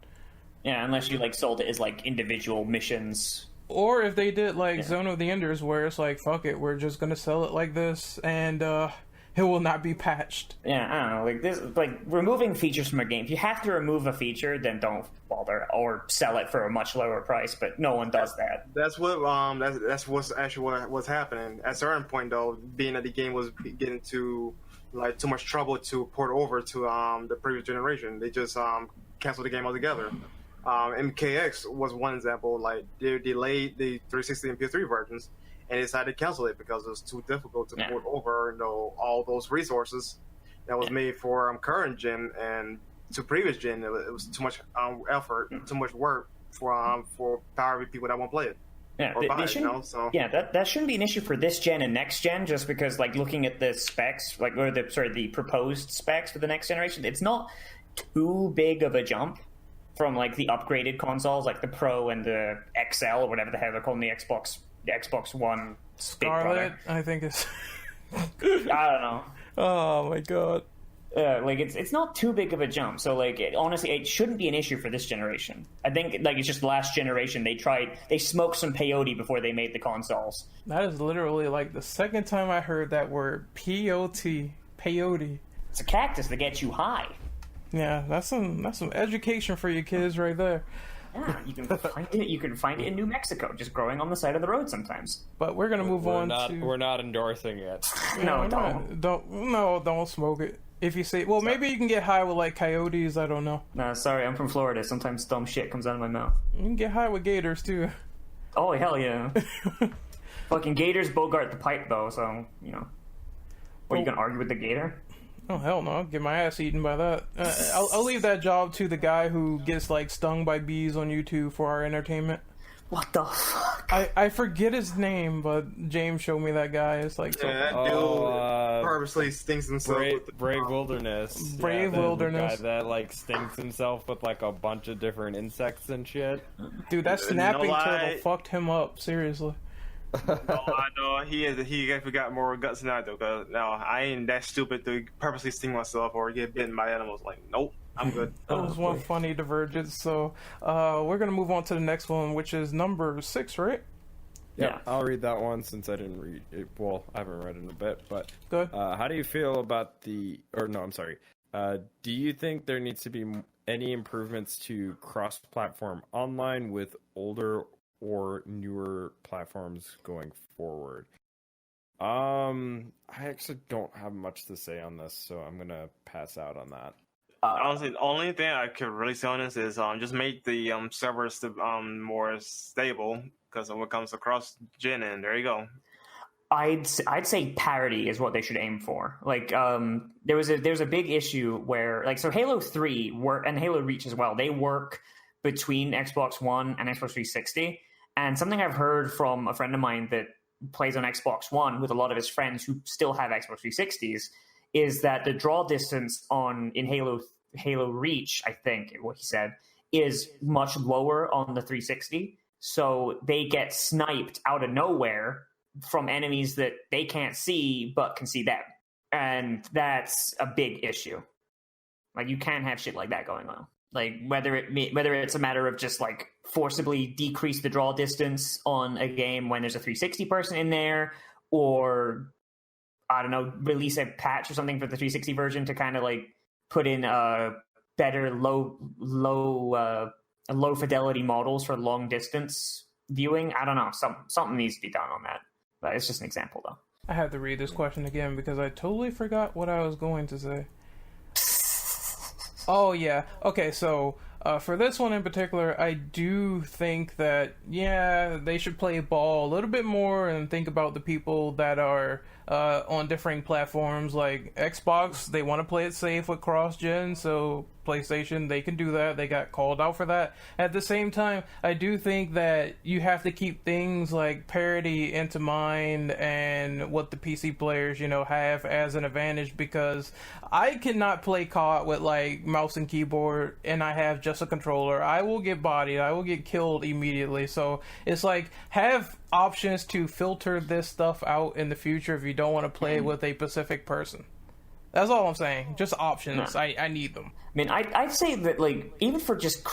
Yeah, unless you like sold it as like individual missions. Or if they did like Zone of the Enders, where it's like, fuck it, we're just gonna sell it like this, and it will not be patched. Yeah, I don't know. Like this, like removing features from a game. If you have to remove a feature, then don't bother or sell it for a much lower price. But no one does that. That's what that's what's actually what was happening. At a certain point, though, being that the game was getting to like too much trouble to port over to the previous generation, they just canceled the game altogether. MKX was one example. Like they delayed the 360 and PS3 versions. And decided to cancel it because it was too difficult to port over, all those resources that was made for current gen and to previous gen. It was too much effort, too much work for power people that won't play it. Yeah, that shouldn't be an issue for this gen and next gen. Just because, like, looking at the specs, the proposed specs for the next generation, it's not too big of a jump from like the upgraded consoles, like the Pro and the XL or whatever the hell they're calling the Xbox One Scarlet, I think it's I don't know. Oh my god. Like it's not too big of a jump. So like honestly, it shouldn't be an issue for this generation. I think like it's just the last generation they smoked some peyote before they made the consoles. That is literally like the second time I heard that word, peyote. It's a cactus that gets you high. Yeah, that's some education for you kids right there. Yeah, you can find it in New Mexico, just growing on the side of the road sometimes. But we're gonna move on to. We're not endorsing it. No, don't smoke it. If you say, well, maybe you can get high with like coyotes. I don't know. No, sorry, I'm from Florida. Sometimes dumb shit comes out of my mouth. You can get high with gators too. Oh hell yeah! Fucking gators bogart the pipe though, so Or you gonna argue with the gator? Oh hell no! I'll get my ass eaten by that. I'll leave that job to the guy who gets like stung by bees on YouTube for our entertainment. What the fuck? I forget his name, but James showed me that guy. It's like that dude purposely stings himself. Brave Wilderness. Wilderness. The guy that like stings himself with like a bunch of different insects and shit. Dude, that snapping turtle fucked him up. Seriously. I know he actually got more guts than I do. Cause no, I ain't that stupid to purposely sting myself or get bitten by animals. Like, nope, I'm good. That was one funny divergence. So, we're gonna move on to the next one, which is number 6, right? Yeah, I'll read that one since I didn't read it. Well, I haven't read it in a bit, but go ahead. How do you feel about do you think there needs to be any improvements to cross-platform online with older or newer platforms going forward? I actually don't have much to say on this, so I'm gonna pass out on that. Honestly, the only thing I could really say on this is just make the servers more stable, because when it comes to cross gen, and there you go. I'd say parity is what they should aim for. Like, there's a big issue where, like, so Halo 3 and Halo Reach as well, they work between Xbox One and Xbox 360. And something I've heard from a friend of mine that plays on Xbox One with a lot of his friends who still have Xbox 360s is that the draw distance in Halo Reach, I think what he said, is much lower on the 360. So they get sniped out of nowhere from enemies that they can't see but can see them. And that's a big issue. Like, you can't have shit like that going on. Like, whether it's a matter of just like forcibly decrease the draw distance on a game when there's a 360 person in there, or I don't know, release a patch or something for the 360 version to kind of like put in better low fidelity models for long distance viewing. I don't know, something needs to be done on that. But it's just an example, though. I have to read this question again because I totally forgot what I was going to say. Oh, yeah. Okay, so for this one in particular, I do think that, yeah, they should play ball a little bit more and think about the people that are on differing platforms. Like Xbox, they want to play it safe with cross-gen, so PlayStation, they can do that. They got called out for that. At the same time, I do think that you have to keep things like parity into mind and what the PC players, have as an advantage, because I cannot play COD with like mouse and keyboard and I have just a controller. I will get bodied. I will get killed immediately. So it's like, have options to filter this stuff out in the future if you don't want to play with a specific person. That's all I'm saying. Just options. I need them. I mean, I'd say that, like, even for just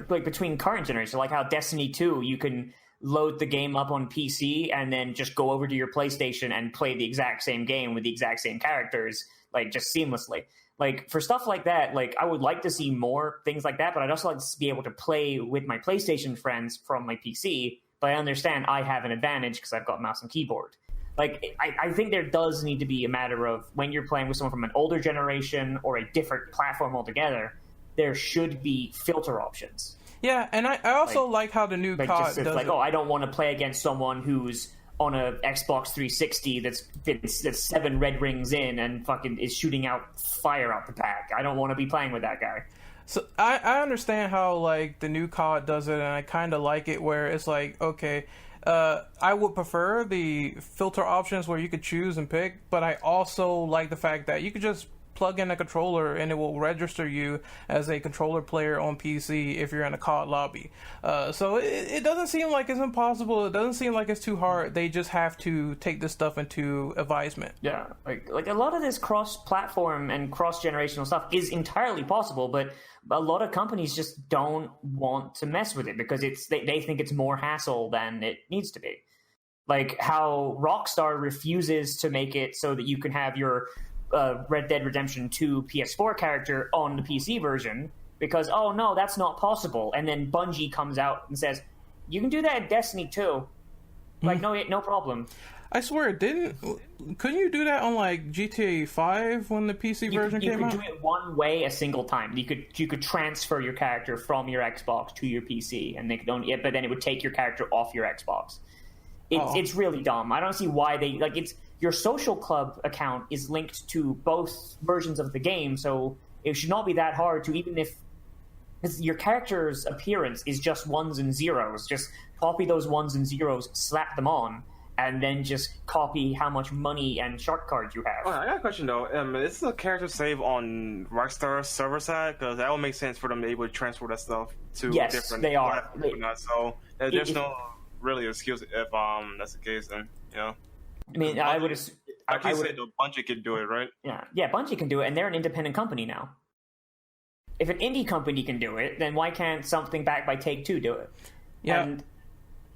like between current generations, like how Destiny 2, you can load the game up on PC and then just go over to your PlayStation and play the exact same game with the exact same characters, like, just seamlessly. Like, for stuff like that, like, I would like to see more things like that, but I'd also like to be able to play with my PlayStation friends from my PC, but I understand I have an advantage because I've got mouse and keyboard. Like, I think there does need to be a matter of when you're playing with someone from an older generation or a different platform altogether, there should be filter options. Yeah, and I also like how the new COD does like, it. I don't want to play against someone who's on a Xbox 360 that's 7 red rings in and fucking is shooting out fire out the back. I don't want to be playing with that guy. So I understand how like the new COD does it, and I kind of like it where it's like, okay, I would prefer the filter options where you could choose and pick, but I also like the fact that you could just plug in a controller and it will register you as a controller player on PC if you're in a COD lobby. So it doesn't seem like it's impossible. It doesn't seem like it's too hard. They just have to take this stuff into advisement. Yeah, like a lot of this cross-platform and cross-generational stuff is entirely possible, but a lot of companies just don't want to mess with it because they think it's more hassle than it needs to be. Like how Rockstar refuses to make it so that you can have your Red Dead Redemption 2 PS4 character on the PC version because, oh no, that's not possible. And then Bungie comes out and says, you can do that in Destiny 2. Like, no problem. I swear, couldn't you do that on like GTA 5 when the PC version came out? You could do it one way a single time. You could transfer your character from your Xbox to your PC, and they could only, but then it would take your character off your Xbox. It's really dumb. I don't see why they your social club account is linked to both versions of the game, so it should not be that hard to, even if your character's appearance is just ones and zeros, just copy those ones and zeros, slap them on, and then just copy how much money and shark cards you have. Oh, I got a question though. Is the character save on Rockstar server side? Because that would make sense for them to be able to transfer that stuff to different they are. So there's no really excuse if that's the case. Then I mean, I would say Bungie could do it, right? Yeah, Bungie can do it, and they're an independent company now. If an indie company can do it, then why can't something backed by Take-Two do it? Yeah.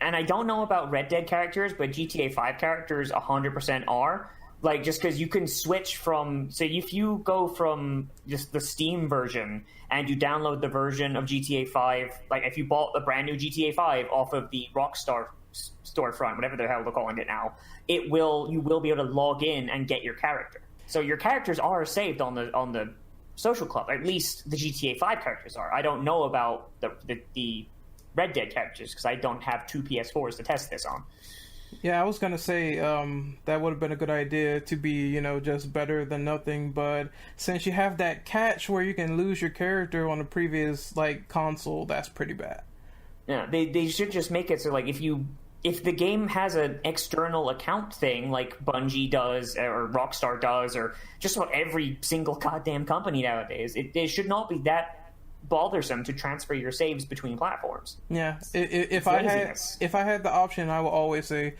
And I don't know about Red Dead characters, but GTA 5 characters 100% are. Like, just because you can switch from... So if you go from just the Steam version and you download the version of GTA 5... Like, if you bought the brand new GTA 5 off of the Rockstar storefront, whatever the hell they're calling it now, you will be able to log in and get your character. So your characters are saved on the social club. At least the GTA 5 characters are. I don't know about the Red Dead characters because I don't have 2 PS4s to test this on. Yeah, I was gonna say that would have been a good idea to be, just better than nothing. But since you have that catch where you can lose your character on a previous console, that's pretty bad. Yeah, they should just make it so if the game has an external account thing like Bungie does or Rockstar does or just about every single goddamn company nowadays, it should not be that bothersome to transfer your saves between platforms. Yeah, if I had the option, I will always say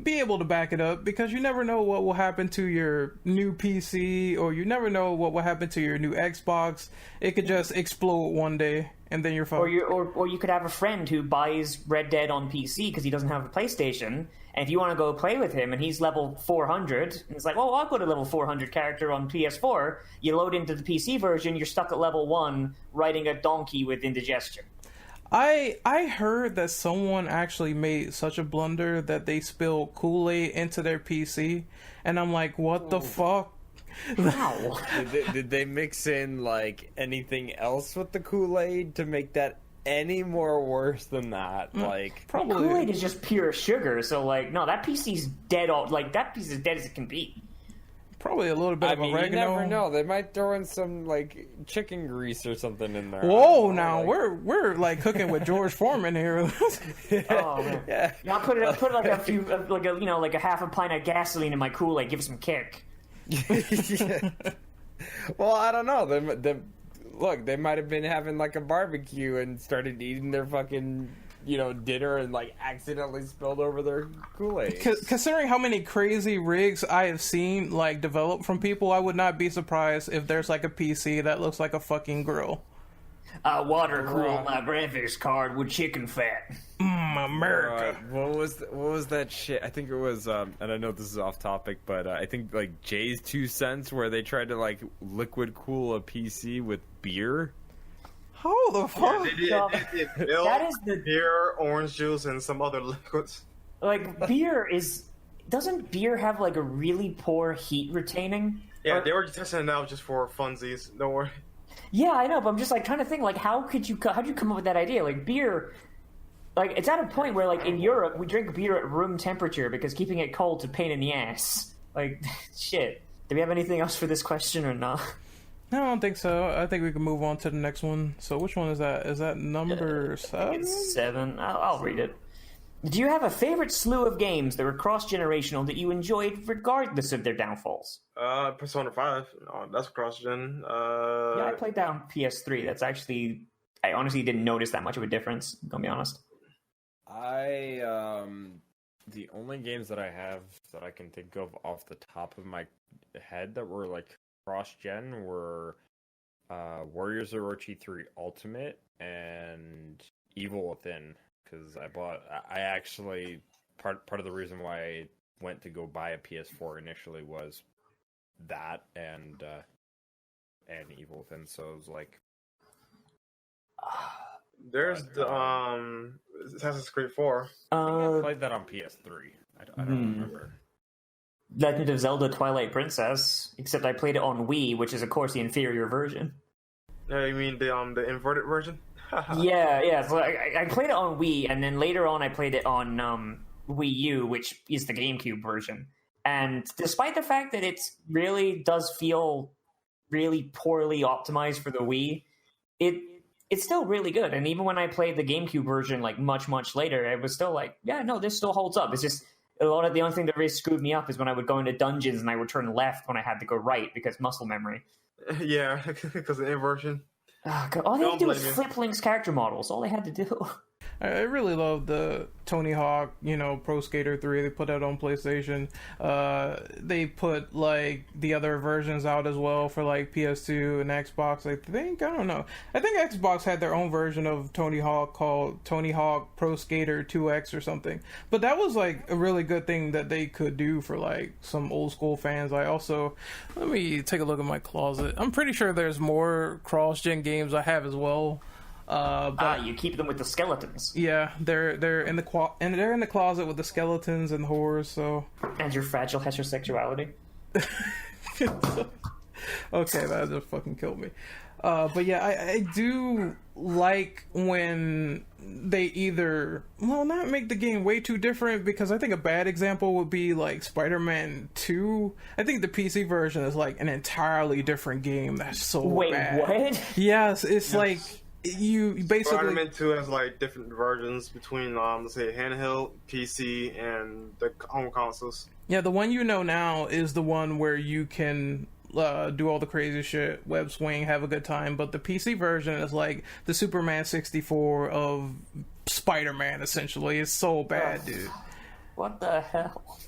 be able to back it up, because you never know what will happen to your new PC, or you never know what will happen to your new Xbox. It could just explode one day and then you're fine. Or you could have a friend who buys Red Dead on PC because he doesn't have a PlayStation, and if you want to go play with him and he's level 400, and it's like, oh, I'll go to level 400 character on PS4, you load into the PC version, you're stuck at level 1 riding a donkey with indigestion. I heard that someone actually made such a blunder that they spilled Kool-Aid into their PC, and I'm like, what the fuck? Wow. Did they mix in anything else with the Kool-Aid to make that any more worse than that? Probably. Kool-Aid is just pure sugar, so no, that PC's dead. That piece is dead as it can be. Probably a little bit of oregano. You never know. They might throw in some chicken grease or something in there. Whoa! Now we're cooking with George Foreman here. Oh man! Yeah, I'll put a few a half a pint of gasoline in my Kool-Aid. Give it some kick. Yeah. Well, I don't know. They might have been having a barbecue and started eating their fucking dinner and accidentally spilled over their Kool-Aid. Considering how many crazy rigs I have seen develop from people, I would not be surprised if there's a PC that looks like a fucking grill. I water cooled my graphics card with chicken fat. America. What was that shit? I think it was, and I know this is off topic, but I think Jay's 2 cents, where they tried to liquid cool a PC with beer. How the fuck? Yeah, they did milk, that is the beer, orange juice, and some other liquids. Beer is. Doesn't beer have a really poor heat retaining? Yeah, they were testing it out just for funsies. Don't worry. Yeah, I know, but I'm just trying to think how'd you come up with that idea? Beer, it's at a point where in Europe we drink beer at room temperature because keeping it cold's a pain in the ass. Shit. Do we have anything else for this question or not? No, I don't think so. I think we can move on to the next one. So which one is that? Is that number 7? It's 7. I'll read it. Do you have a favorite slew of games that were cross-generational that you enjoyed regardless of their downfalls? Persona 5. No, that's cross-gen. Yeah, I played that on PS3. That's actually... I honestly didn't notice that much of a difference, I'm gonna be honest. The only games that I have that I can think of off the top of my head that were cross-gen were Warriors of Orochi 3 Ultimate and Evil Within. Because I actually, part of the reason why I went to go buy a PS4 initially was that and Evil Within. So it was there's the Assassin's Creed 4. I played that on PS3. I don't remember. Legend of Zelda Twilight Princess, except I played it on Wii, which is of course the inferior version. No, you mean the inverted version? Yeah. So I played it on Wii, and then later on I played it on Wii U, which is the GameCube version. And despite the fact that it really does feel really poorly optimized for the Wii, it's still really good. And even when I played the GameCube version much later, it was still this still holds up. It's just the only thing that really screwed me up is when I would go into dungeons and I would turn left when I had to go right because muscle memory. Yeah, because of the inversion. Oh, God. All they had to do was flip Link's character models. All they had to do. I really love the Tony Hawk, Pro Skater 3. They put that on PlayStation. They put the other versions out as well for PS2 and Xbox. I think Xbox had their own version of Tony Hawk called Tony Hawk Pro Skater 2X or something. But that was a really good thing that they could do for some old school fans. Let me take a look at my closet. I'm pretty sure there's more cross-gen games I have as well. But you keep them with the skeletons. yeah, they're in the they're in the closet with the skeletons and the horrors. So And your fragile heterosexuality. okay, that just fucking killed me. But yeah, I do like when they either, well, not make the game way too different, because I think a bad example would be like Spider-Man 2. I think the PC version is like an entirely different game. That's so bad. What? Yes, it's like you basically. Spider-Man 2 has like different versions between, let's say, handheld, PC, and the home consoles. Yeah, the one you know now is the one where you can do all the crazy shit, web swing, have a good time. But the PC version is like the Superman 64 of Spider-Man. Essentially, it's so bad, dude. What the hell?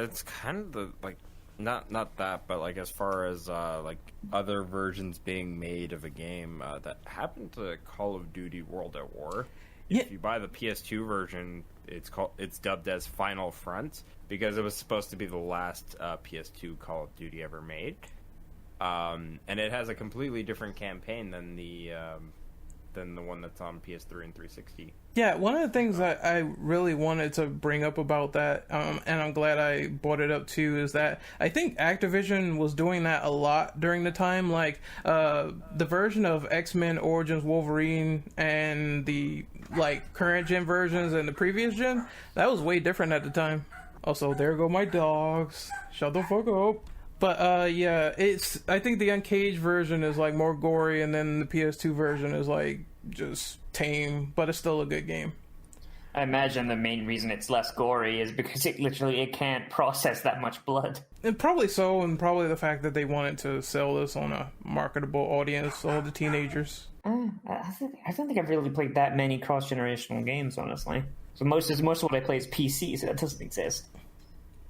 It's kind of the like not that, but like as far as like other versions being made of a game that happened to Call of Duty World at War. If you buy the PS2 version, it's dubbed as Final Front because it was supposed to be the last PS2 Call of Duty ever made. And it has a completely different campaign than the one that's on PS3 and 360. Yeah, one of the things that I really wanted to bring up about that, and I'm glad I brought it up too, is that I think Activision was doing that a lot during the time. Like, the version of X-Men Origins Wolverine and the, like, current gen versions and the previous gen, that was way different at the time. Also, there go my dogs. Shut the fuck up. But yeah, I think the Uncaged version is like more gory, and then the PS2 version is like just tame, but it's still a good game. I imagine the main reason it's less gory is because it can't process that much blood. And probably so, and probably the fact that they wanted to sell this on a marketable audience, all the teenagers. I don't think I've really played that many cross-generational games, honestly. So most of what I play is PC, so that doesn't exist.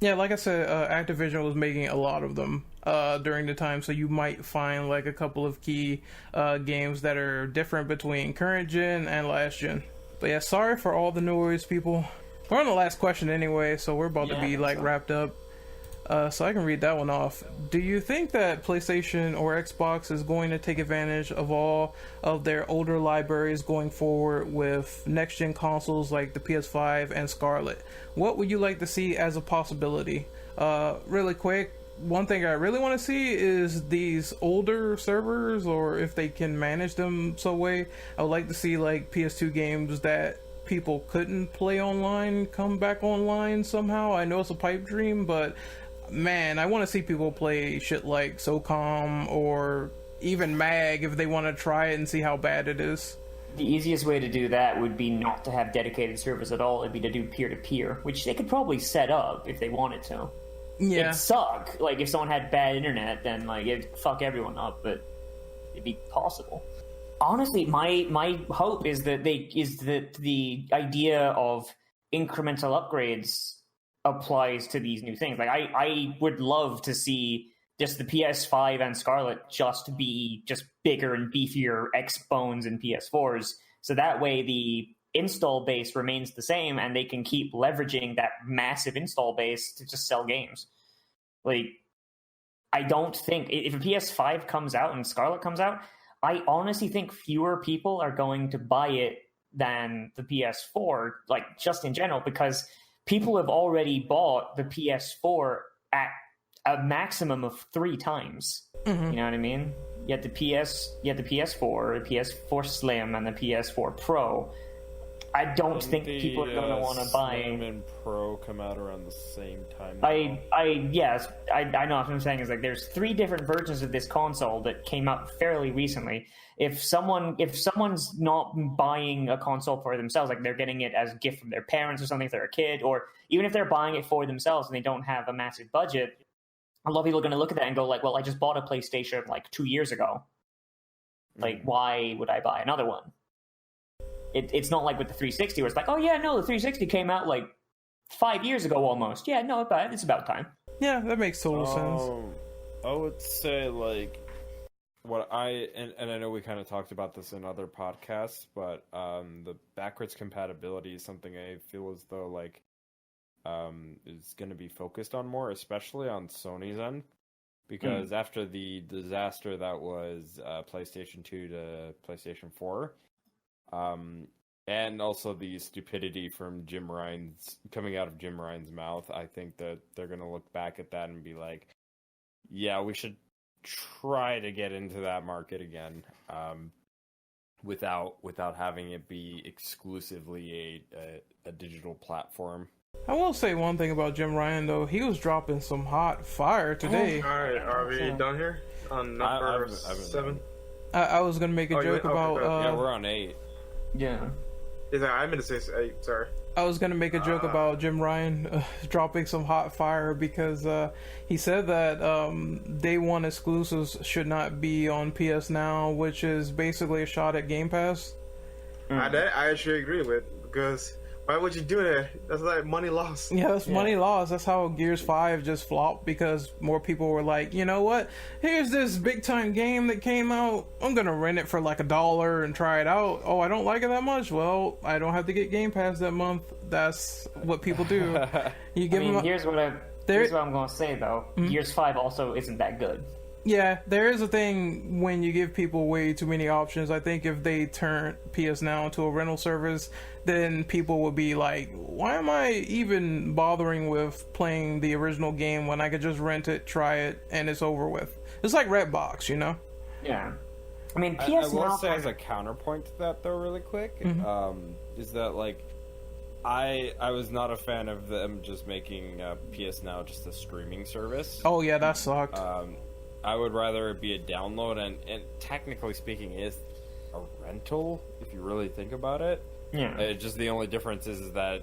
Yeah, like I said, Activision was making a lot of them during the time, so you might find like a couple of key games that are different between current gen and last gen. But yeah, sorry for all the noise, people. We're on the last question anyway, so we're about to be like wrapped up. So I can read that one off. Do you think that PlayStation or Xbox is going to take advantage of all of their older libraries going forward with next-gen consoles like the PS5 and Scarlet? What would you like to see as a possibility? Really quick, one thing I really want to see is these older servers, or if they can manage them so way. I would like to see like PS2 games that people couldn't play online come back online somehow. I know it's a pipe dream, but man, I want to see people play shit like SOCOM or even MAG if they want to try it and see how bad it is. The easiest way to do that would be not to have dedicated servers at all. It'd be to do peer-to-peer, which they could probably set up if they wanted to. Yeah. It'd suck. Like, if someone had bad internet, then, like, it'd fuck everyone up, but it'd be possible. Honestly, my hope is that the idea of incremental upgrades applies to these new things. Like, I would love to see just the PS5 and Scarlet just be just bigger and beefier X-Bones and PS4s, so that way the install base remains the same and they can keep leveraging that massive install base to just sell games. Like, I don't think, if a PS5 comes out and Scarlet comes out, I honestly think fewer people are going to buy it than the PS4, like, just in general, because people have already bought the PS4 at a maximum of 3 times. Mm-hmm. You know what I mean? You had the PS4, the PS4 Slim, and the PS4 Pro. I don't think people are going to want to buy. Slim and Pro come out around the same time. Yes, I know what I'm saying is, like, there's 3 different versions of this console that came out fairly recently. If someone's not buying a console for themselves, like they're getting it as a gift from their parents or something if they're a kid, or even if they're buying it for themselves and they don't have a massive budget, a lot of people are going to look at that and go like, well, I just bought a PlayStation like 2 years ago. Like, why would I buy another one? It's not like with the 360 where it's like, oh yeah, no, the 360 came out like 5 years ago almost. Yeah, no, it's about time. Yeah, that makes total sense. I would say, like, what and I know we kind of talked about this in other podcasts, but the backwards compatibility is something I feel as though, like, is going to be focused on more, especially on Sony's end, because after the disaster that was PlayStation 2 to PlayStation 4, And also the stupidity from coming out of Jim Ryan's mouth. I think that they're going to look back at that and be like, yeah, we should try to get into that market again, without having it be exclusively a digital platform. I will say one thing about Jim Ryan, though. He was dropping some hot fire today. All right, are we done here on number 7? I was going to make a joke about... yeah, we're on 8. Yeah. I meant to say 8, sorry. I was gonna make a joke about Jim Ryan dropping some hot fire because he said that Day One exclusives should not be on PS Now, which is basically a shot at Game Pass. I actually agree with, because why would you do that? That's like money lost. Yeah, that's money lost. That's how Gears 5 just flopped, because more people were like, you know what? Here's this big time game that came out. I'm gonna rent it for like $1 and try it out. Oh, I don't like it that much. Well, I don't have to get Game Pass that month. That's what people do. You give them. Here's what I'm gonna say though. Gears 5 also isn't that good. Yeah, there is a thing when you give people way too many options. I think if they turn PS Now into a rental service, then people would be like, why am I even bothering with playing the original game when I could just rent it, try it, and it's over with? It's like Redbox, you know? Yeah. I mean, PS I will Now... say as a counterpoint to that, though, really quick, is that, like, I was not a fan of them just making PS Now just a streaming service. Oh, yeah, that sucked. I would rather it be a download, and technically speaking, is a rental, if you really think about it. Yeah. Just the only difference is that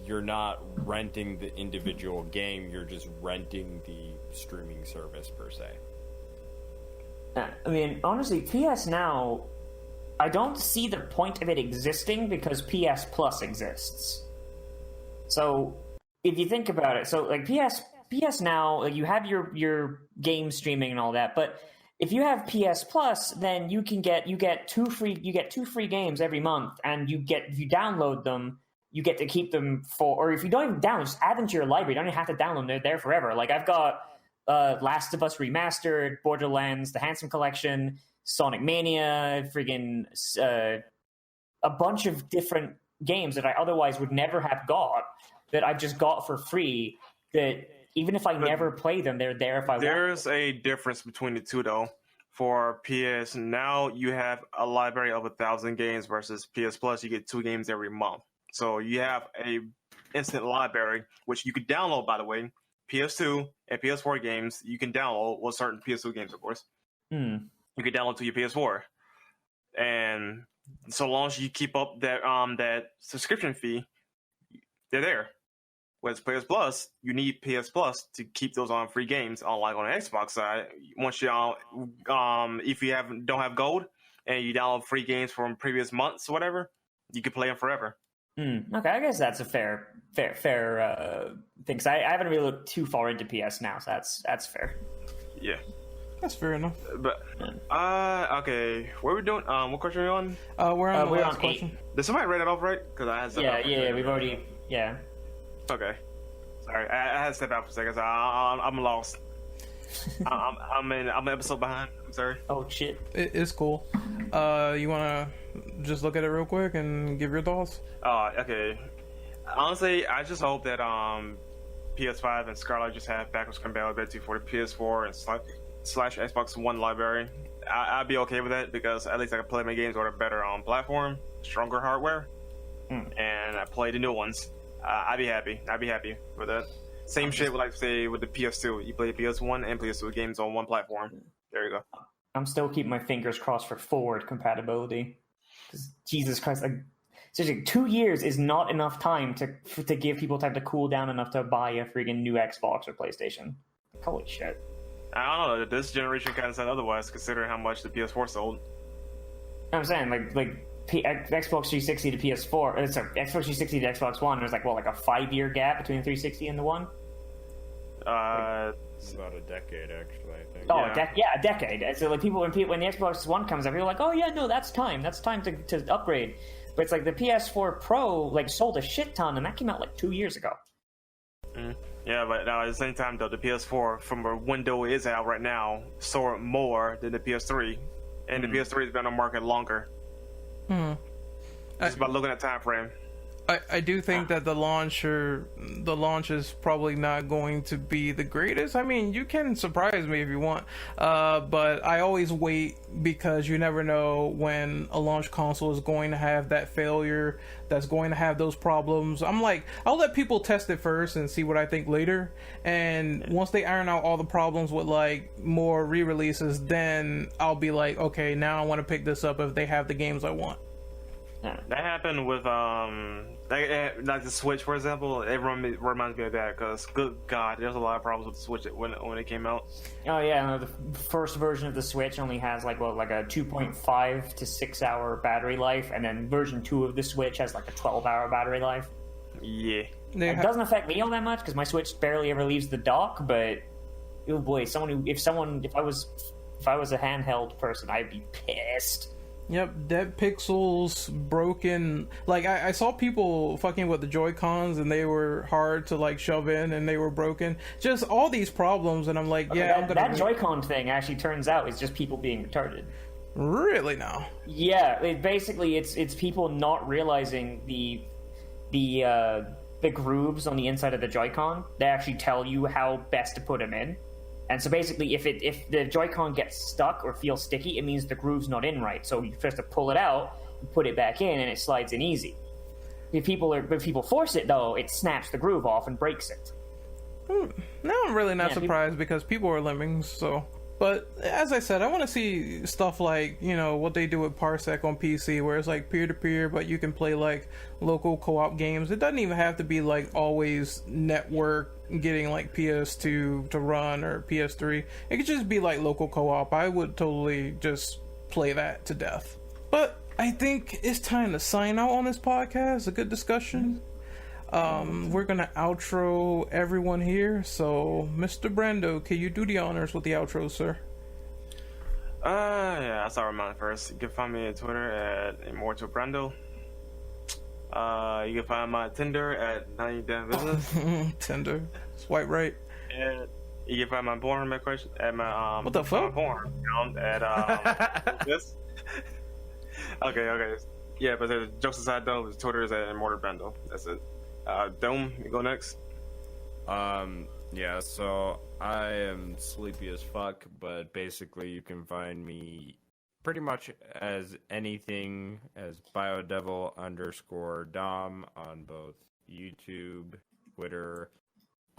you're not renting the individual game, you're just renting the streaming service, per se. I mean, honestly, PS Now, I don't see the point of it existing because PS Plus exists. So, if you think about it, so, like, PS Now, like, you have your game streaming and all that, but if you have PS Plus, then you get two free games every month, and if you download them, you get to keep them or if you don't even download, just add them to your library. You don't even have to download them; they're there forever. Like, I've got Last of Us Remastered, Borderlands, the Handsome Collection, Sonic Mania, friggin' a bunch of different games that I otherwise would never have got, that I just got for free, that even if I never play them, they're there if I want. There's a difference between the two, though. For PS Now, you have a library of 1,000 games versus PS Plus, you get 2 games every month. So you have a instant library, which you could download, by the way. PS2 and PS4 games, you can download, well, certain PS2 games, of course. You can download to your PS4. And so long as you keep up that subscription fee, they're there. Whereas PS Plus, you need PS Plus to keep those on free games. Unlike on the Xbox side, once you if you don't have gold and you download free games from previous months or whatever, you can play them forever. Okay, I guess that's a fair thing. Because I haven't really looked too far into PS Now, so that's fair. Yeah, that's fair enough. But okay, what are we doing? What question are we on? We're on the last question. 8. Did somebody read it off right? Because I had some. Yeah, we've already. Yeah. Okay. Sorry, I had to step out for a second. So I'm lost. I'm an episode behind. I'm sorry. Oh shit. It's cool. You wanna just look at it real quick and give your thoughts? Okay. Honestly, I just hope that PS5 and Scarlet just have backwards compatibility for the PS4 and slash Xbox One library. I'd be okay with that, because at least I can play my games on a better platform, stronger hardware, and I play the new ones. I'd be happy. I'd be happy with that. Same shit with, like, say, with the PS2. You play PS1 and PS2 games on one platform. There you go. I'm still keeping my fingers crossed for forward compatibility. Because Jesus Christ, like, seriously, 2 years is not enough time to give people time to cool down enough to buy a freaking new Xbox or PlayStation. Holy shit. I don't know. This generation kind of said otherwise, considering how much the PS4 sold. I'm saying, like Xbox 360 to PS4, sorry, Xbox 360 to Xbox One, there's like a 5-year gap between 360 and the One? It's about a decade, actually, I think. Oh, a decade. So, like, when the Xbox One comes out, people are like, oh yeah, no, that's time to upgrade. But it's like the PS4 Pro, like, sold a shit ton, and that came out like 2 years ago. Yeah, but at the same time, though, the PS4, from where window it is out right now, sold more than the PS3. And the PS3 has been on the market longer. Just by looking at time frame. I do think that the launch is probably not going to be the greatest. I mean, you can surprise me if you want, but I always wait because you never know when a launch console is going to have that failure, that's going to have those problems. I'm like, I'll let people test it first and see what I think later, and once they iron out all the problems with like more re-releases, then I'll be like, okay, now I want to pick this up if they have the games I want. That happened with like the Switch, for example. It reminds me of that because, good God, there's a lot of problems with the Switch when it came out. Oh yeah, no, the first version of the Switch only has like a 2.5 to 6 hour battery life, and then version 2 of the Switch has like a 12-hour battery life. Yeah, It doesn't affect me all that much because my Switch barely ever leaves the dock. But oh boy, if I was a handheld person, I'd be pissed. Yep, dead pixels, broken. Like I saw people fucking with the Joy-Cons and they were hard to like shove in and they were broken. Just all these problems, and I'm like, yeah, that Joy-Con thing actually turns out is just people being retarded. Really now? Yeah, it's people not realizing the grooves on the inside of the Joy-Con. They actually tell you how best to put them in. And so basically, if the Joy-Con gets stuck or feels sticky, it means the groove's not in right. So you first have to pull it out, put it back in, and it slides in easy. If people force it, though, it snaps the groove off and breaks it. Now I'm really not surprised because people are lemmings, so... But as I said, I want to see stuff like, what they do with Parsec on PC, where it's like peer-to-peer, but you can play like local co-op games. It doesn't even have to be like always network getting like PS2 to run or PS3. It could just be like local co-op. I would totally just play that to death. But I think it's time to sign out on this podcast. A good discussion. We're gonna outro everyone here, so Mr. Brando, can you do the honors with the outro, sir? Yeah, I'll start with mine first. You can find me on Twitter at ImmortalBrando. You can find my Tinder at 90damnbusiness. Tinder, swipe right. And you can find my porn at my what the fuck? Porn account at this. Okay. Yeah, but the jokes aside though, Twitter is at ImmortalBrando. That's it. Dome, you go next. Yeah, so I am sleepy as fuck, but basically you can find me pretty much as anything as biodevil_dom on both YouTube, Twitter,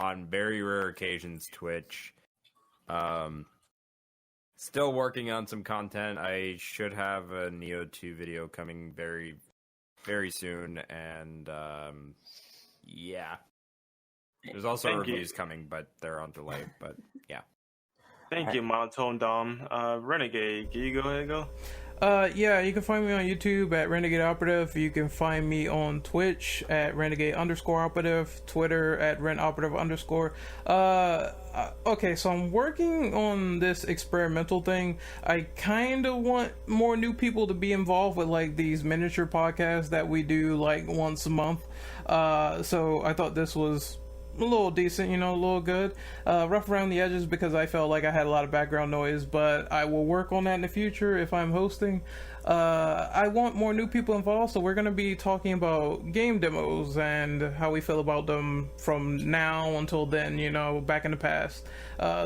on very rare occasions Twitch. Still working on some content. I should have a Neo 2 video coming very, very soon, and yeah. There's also reviews coming, but they're on delay. But yeah. Thank you, Monotone Dom. Renegade, can you go ahead and go? Yeah, you can find me on YouTube at Renegade Operative. You can find me on Twitch at Renegade_Operative, Twitter at RenOperative_. Okay, so I'm working on this experimental thing. I kind of want more new people to be involved with like these miniature podcasts that we do like once a month. So I thought this was a little decent, a little good. Rough around the edges because I felt like I had a lot of background noise, but I will work on that in the future if I'm hosting. I want more new people involved, so we're going to be talking about game demos and how we feel about them from now until then, back in the past.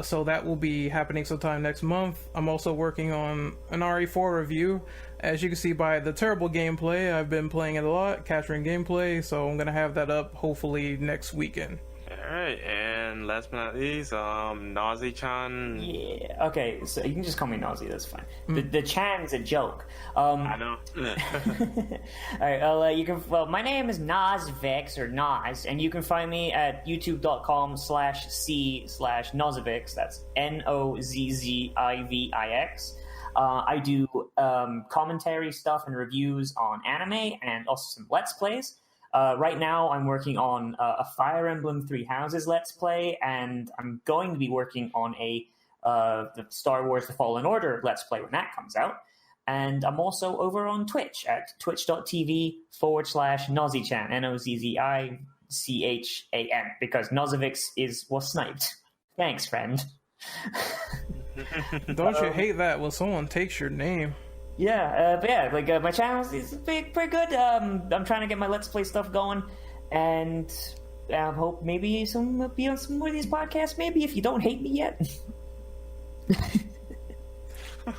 So that will be happening sometime next month. I'm also working on an RE4 review. As you can see by the terrible gameplay, I've been playing it a lot, capturing gameplay, so I'm going to have that up hopefully next weekend. Alright, and last but not least, Nazi-chan. Yeah, okay, so you can just call me Nazi, that's fine. The Chan's a joke. I know. Alright, my name is Nozvix, or Noz, and you can find me at youtube.com/c/Nozvix, that's NOZZIVIX. I do commentary stuff and reviews on anime and also some Let's Plays. Right now, I'm working on a Fire Emblem Three Houses Let's Play, and I'm going to be working on the Star Wars The Fallen Order Let's Play when that comes out. And I'm also over on Twitch at twitch.tv/Nozichan, NOZZICHAN, because Nozivix was sniped. Thanks, friend. Don't you hate that when someone takes your name? But yeah, like my channel is pretty good. I'm trying to get my Let's Play stuff going, and I hope maybe be on some more of these podcasts. Maybe if you don't hate me yet.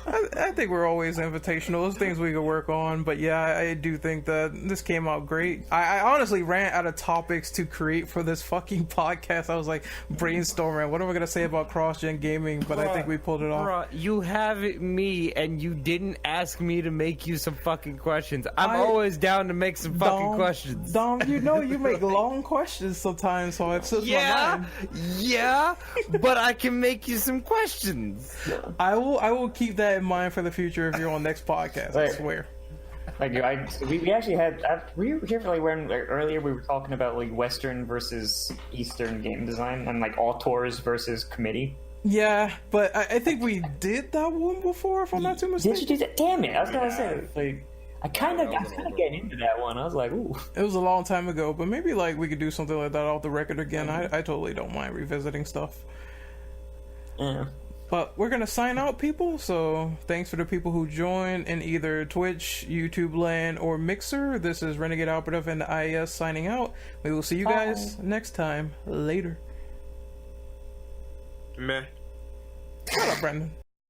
I think we're always invitational. Those things we could work on, but yeah, I do think that this came out great. I honestly ran out of topics to create for this fucking podcast. I was like brainstorming, what am I gonna say about cross-gen gaming? But I think we pulled it off. Bruh, you have me, and you didn't ask me to make you some fucking questions. I'm always down to make some fucking questions. Dom, you know you make long questions sometimes, so it slips my mind. Yeah, but I can make you some questions. I will keep that in mind for the future if you're on next podcast. I swear. Like we actually had were you here for like when earlier we were talking about like Western versus Eastern game design and like auteurs versus committee. Yeah, but I think we did that one before, if I'm not too mistaken. Did you do that? Damn it! I was gonna say like I was kind of getting into that one. I was like, ooh. It was a long time ago, but maybe like we could do something like that off the record again. I totally don't mind revisiting stuff. Yeah. But we're gonna sign out, people. So thanks for the people who joined in either Twitch, YouTube Land, or Mixer. This is Renegade Operative and the IAS signing out. We will see you guys next time. Later. Meh. Shut up, Brendan.